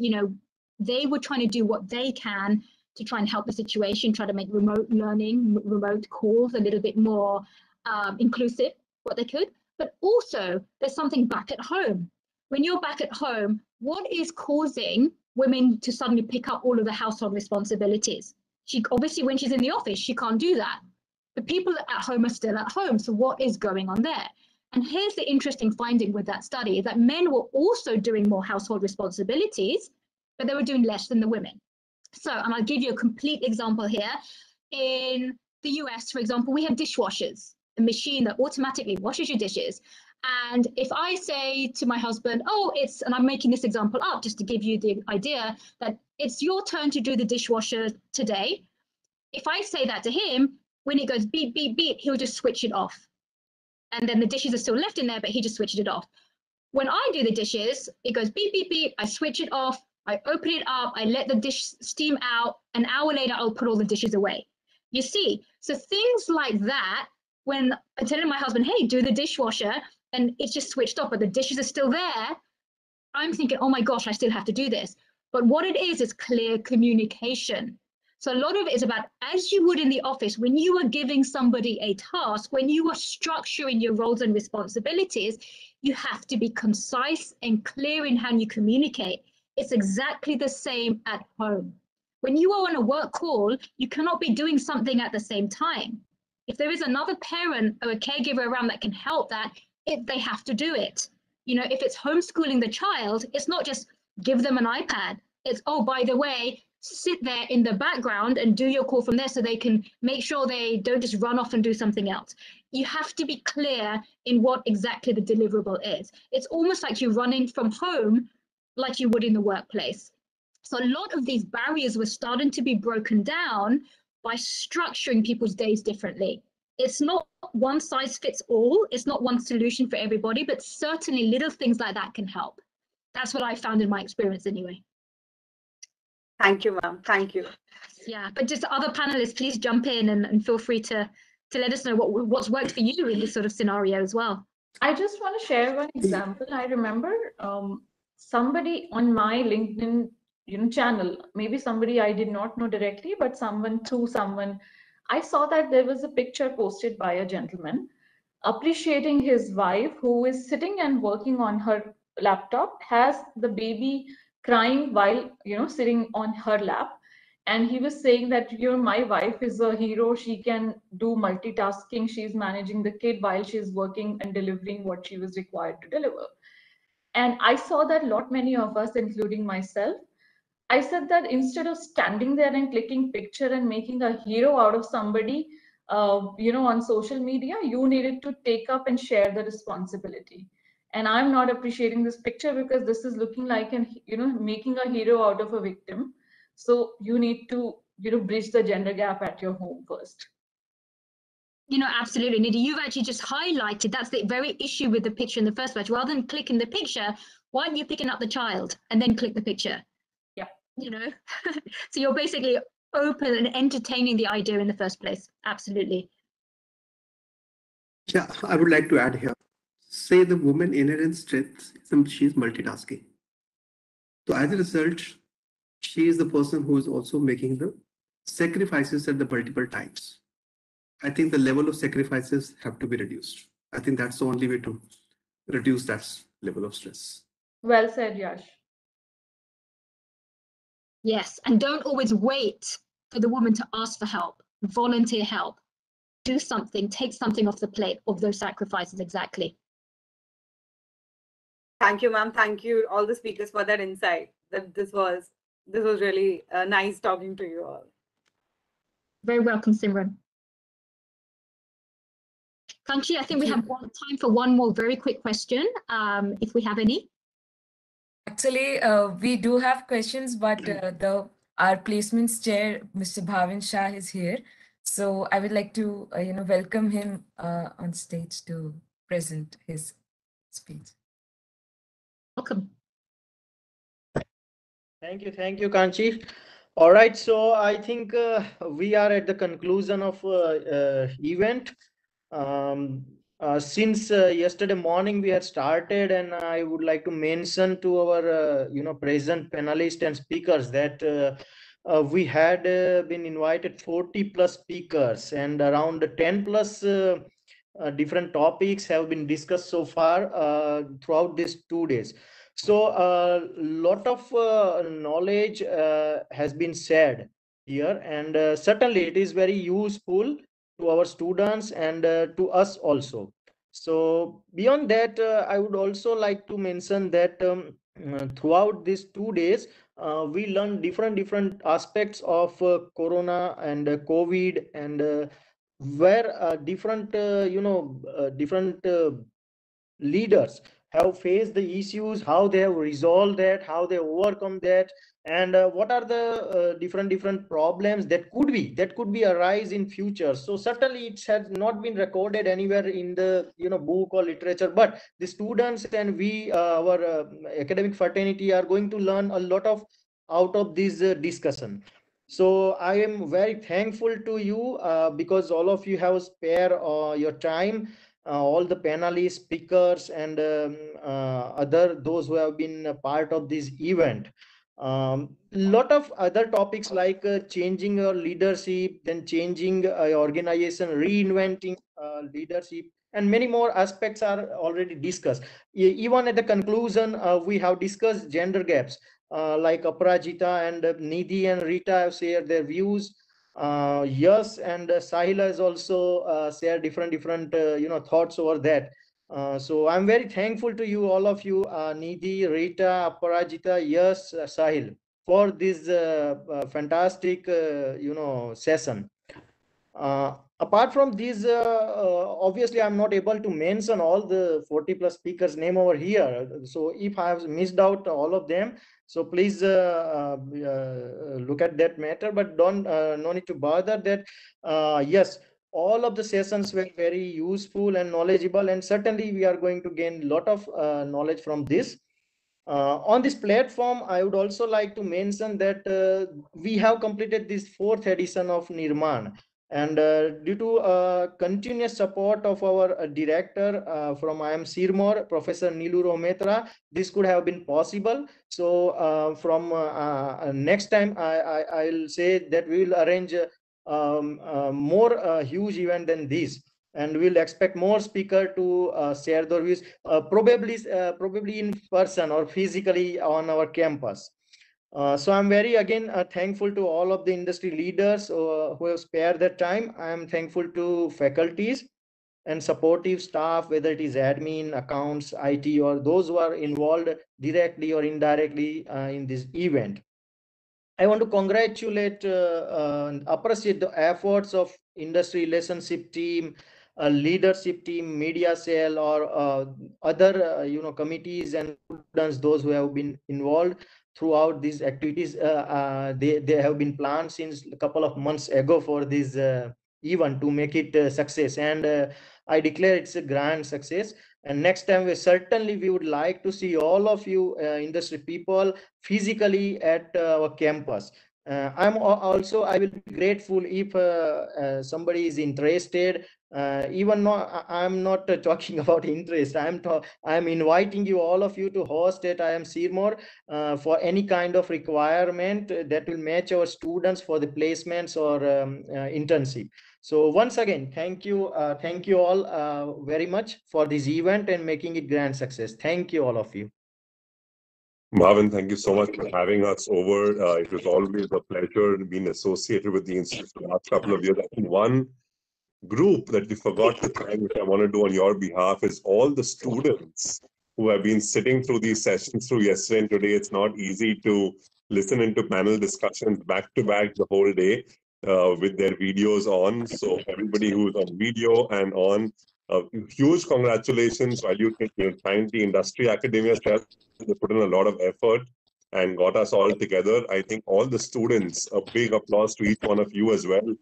they were trying to do what they can to try and help the situation, try to make remote learning, remote calls a little bit more inclusive, what they could. But also there's something back at home. When you're back at home, what is causing women to suddenly pick up all of the household responsibilities? Obviously, when she's in the office, she can't do that. But people at home are still at home. So what is going on there? And here's the interesting finding with that study, is that men were also doing more household responsibilities, but they were doing less than the women. So, and I'll give you a complete example here. In the US, for example, we have dishwashers, a machine that automatically washes your dishes. And if I say to my husband, and I'm making this example up just to give you the idea that it's your turn to do the dishwasher today. If I say that to him, when it goes beep, beep, beep, he'll just switch it off. And then the dishes are still left in there, but he just switched it off. When I do the dishes, it goes beep, beep, beep, I switch it off, I open it up, I let the dish steam out. An hour later, I'll put all the dishes away. You see, so things like that, when I'm telling my husband, hey, do the dishwasher, and it's just switched off, but the dishes are still there, I'm thinking, oh my gosh, I still have to do this. But what it is clear communication. So a lot of it is about, as you would in the office, when you are giving somebody a task, when you are structuring your roles and responsibilities, you have to be concise and clear in how you communicate. It's exactly the same at home. When you are on a work call, you cannot be doing something at the same time. If there is another parent or a caregiver around that can help that, they have to do it. If it's homeschooling the child, it's not just give them an iPad. It's, oh, by the way, sit there in the background and do your call from there so they can make sure they don't just run off and do something else. You have to be clear in what exactly the deliverable is. It's almost like you're running from home like you would in the workplace. So a lot of these barriers were starting to be broken down by structuring people's days differently. It's not one size fits all. It's not one solution for everybody, but certainly little things like that can help. That's what I found in my experience anyway. Thank you, ma'am. Thank you. Yeah, but just other panelists, please jump in and feel free to let us know what's worked for you in this sort of scenario as well. I just want to share one example. I remember somebody on my LinkedIn channel, maybe somebody I did not know directly, but through someone, I saw that there was a picture posted by a gentleman appreciating his wife who is sitting and working on her laptop, has the baby crying while sitting on her lap. And he was saying that my wife is a hero. She can do multitasking. She's managing the kid while she's working and delivering what she was required to deliver. And I saw that many of us, including myself, I said that instead of standing there and clicking picture and making a hero out of somebody, on social media, you needed to take up and share the responsibility. And I'm not appreciating this picture because this is looking like making a hero out of a victim. So you need to, bridge the gender gap at your home first. Absolutely, Nidhi, you've actually just highlighted that's the very issue with the picture in the first place. Rather than clicking the picture, why aren't you picking up the child and then click the picture? Yeah. So you're basically open and entertaining the idea in the first place. Absolutely. Yeah, I would like to add here. Say the woman inherent strength, she's multitasking. So as a result, she is the person who is also making the sacrifices at the multiple times. I think the level of sacrifices have to be reduced. I think that's the only way to reduce that level of stress. Well said, Yash. Yes, and don't always wait for the woman to ask for help, volunteer help. Do something, take something off the plate of those sacrifices, exactly. Thank you, ma'am. Thank you, all the speakers, for that insight. That this was really nice talking to you all. Very welcome, Simran. Kanchi, I think we have time for one more very quick question, if we have any. Actually, we do have questions, but our placements chair, Mr. Bhavin Shah, is here. So I would like to, welcome him on stage to present his speech. Welcome. Thank you, Kanchi. All right, so I think we are at the conclusion of event. Since yesterday morning we had started, and I would like to mention to our present panelists and speakers that we had been invited 40 plus speakers, and around 10 plus different topics have been discussed so far throughout these 2 days. So a lot of knowledge has been shared here, and certainly it is very useful to our students and to us also. So beyond that, I would also like to mention that throughout these 2 days, we learned different aspects of Corona and COVID, and where different leaders have faced the issues, how they have resolved that, how they overcome that, and what are the different problems that could be arise in future. So certainly it has not been recorded anywhere in the book or literature, but the students and we our academic fraternity are going to learn a lot of out of this discussion. So I am very thankful to you because all of you have spared your time, all the panelists, speakers, and other those who have been a part of this event. Lot of other topics like changing your leadership, then changing organization, reinventing leadership, and many more aspects are already discussed. Even at the conclusion, we have discussed gender gaps, like Aparajita and Nidhi and Rita have shared their views. Yes, and Sahil has also shared different thoughts over that. So I'm very thankful to you, all of you, Nidhi, Rita, Aparajita, Yes, Sahil, for this fantastic session. Apart from these, obviously I'm not able to mention all the 40 plus speakers name over here. So if I have missed out all of them, so please look at that matter, but don't no need to bother that. Yes, all of the sessions were very useful and knowledgeable, and certainly we are going to gain a lot of knowledge from this. On this platform, I would also like to mention that we have completed this 4th edition of Nirmaan, and due to continuous support of our director from IIM Sirmaur, Professor Neelu Rometra, this could have been possible. So from next time, I'll say that we will arrange more huge event than this, and we'll expect more speaker to share their views, probably in person or physically on our campus. So I'm very again thankful to all of the industry leaders who have spared their time. I'm thankful to faculties and supportive staff, whether it is admin, accounts, IT, or those who are involved directly or indirectly in this event. I want to congratulate and appreciate the efforts of industry relationship team, leadership team, media cell, or other committees and students, those who have been involved throughout these activities. They have been planned since a couple of months ago for this event to make it a success, and I declare it's a grand success. And next time we would like to see all of you industry people physically at our campus. I will be grateful if somebody is interested even I'm not talking about interest. I'm inviting you, all of you, to host at IIM Sirmaur for any kind of requirement that will match our students for the placements or internship. So once again, thank you all very much for this event and making it grand success. Thank you, all of you. Bhavin, thank you so much for having us over. It was always a pleasure being associated with the Institute for the last couple of years. I think one group that we forgot to thank, which I want to do on your behalf, is all the students who have been sitting through these sessions through yesterday and today. It's not easy to listen into panel discussions back to back the whole day with their videos on. So everybody who's on video and on, huge congratulations. While you find the industry academia stress, they put in a lot of effort and got us all together. I think all the students, a big applause to each one of you as well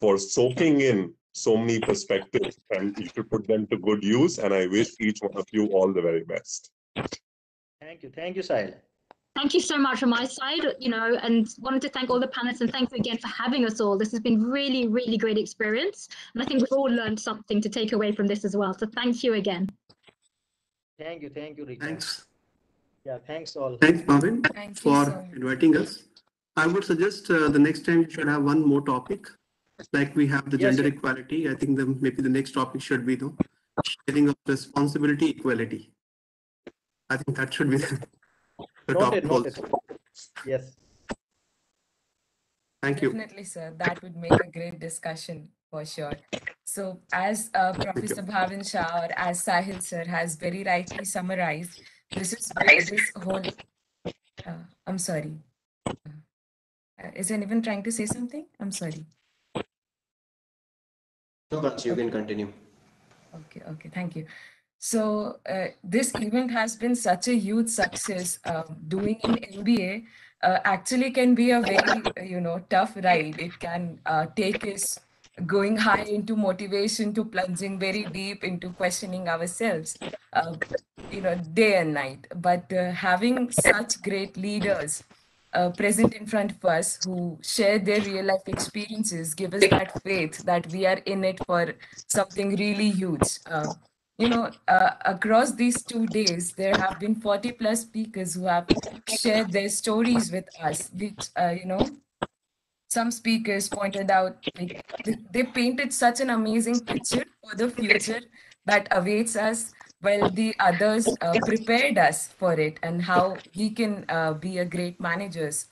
for soaking in so many perspectives, and you should put them to good use. And I wish each one of you all the very best. Thank you, Sahil. Thank you so much from my side, and wanted to thank all the panelists and thank you again for having us all. This has been really, really great experience. And I think we've all learned something to take away from this as well. So thank you again. Thank you, Rita. Thanks. Yeah, thanks all. Thanks, Bhavin, for inviting us. I would suggest the next time you should have one more topic, like we have the gender equality. I think maybe the next topic should be the sharing of responsibility equality. I think that should be the topic also. Yes. Thank you. Definitely, sir. That would make a great discussion for sure. So as Professor Bhavin Shah or as Sahil sir has very rightly summarized, this is where this whole, I'm sorry. Is anyone trying to say something? I'm sorry. No, you can continue. Okay, thank you. So this event has been such a huge success. Doing an MBA actually can be a very, tough ride. It can take us going high into motivation to plunging very deep into questioning ourselves, day and night. But having such great leaders present in front of us who share their real life experiences give us that faith that we are in it for something really huge. Across these 2 days, there have been 40 plus speakers who have shared their stories with us, which, some speakers pointed out, like, they painted such an amazing picture for the future that awaits us, while the others prepared us for it and how we can be a great managers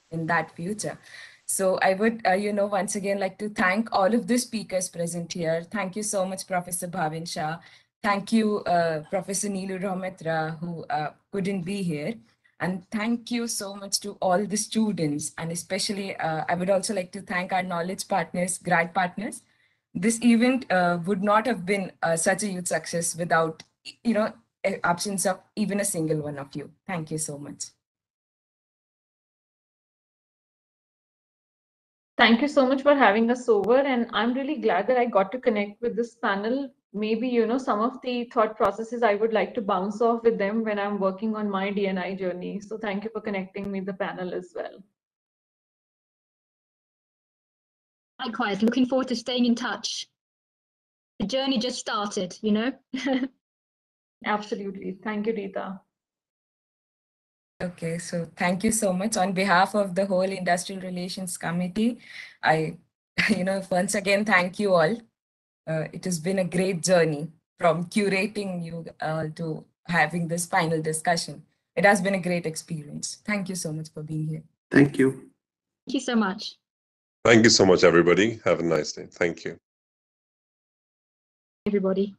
in that future. So I would, once again like to thank all of the speakers present here. Thank you so much, Professor Bhavin Shah. Thank you, Professor Neelu Rohmitra, who couldn't be here. And thank you so much to all the students. And especially, I would also like to thank our knowledge partners, grad partners. This event would not have been such a huge success without, absence of even a single one of you. Thank you so much. Thank you so much for having us over. And I'm really glad that I got to connect with this panel. Maybe, some of the thought processes I would like to bounce off with them when I'm working on my D&I journey. So thank you for connecting me with the panel as well. Likewise, looking forward to staying in touch. The journey just started, Absolutely. Thank you, Rita. Okay, so thank you so much. On behalf of the whole Industrial Relations Committee, I, once again, thank you all. It has been a great journey from curating you to having this final discussion. It has been a great experience. Thank you so much for being here. Thank you. Thank you so much. Thank you so much, everybody. Have a nice day. Thank you. Everybody.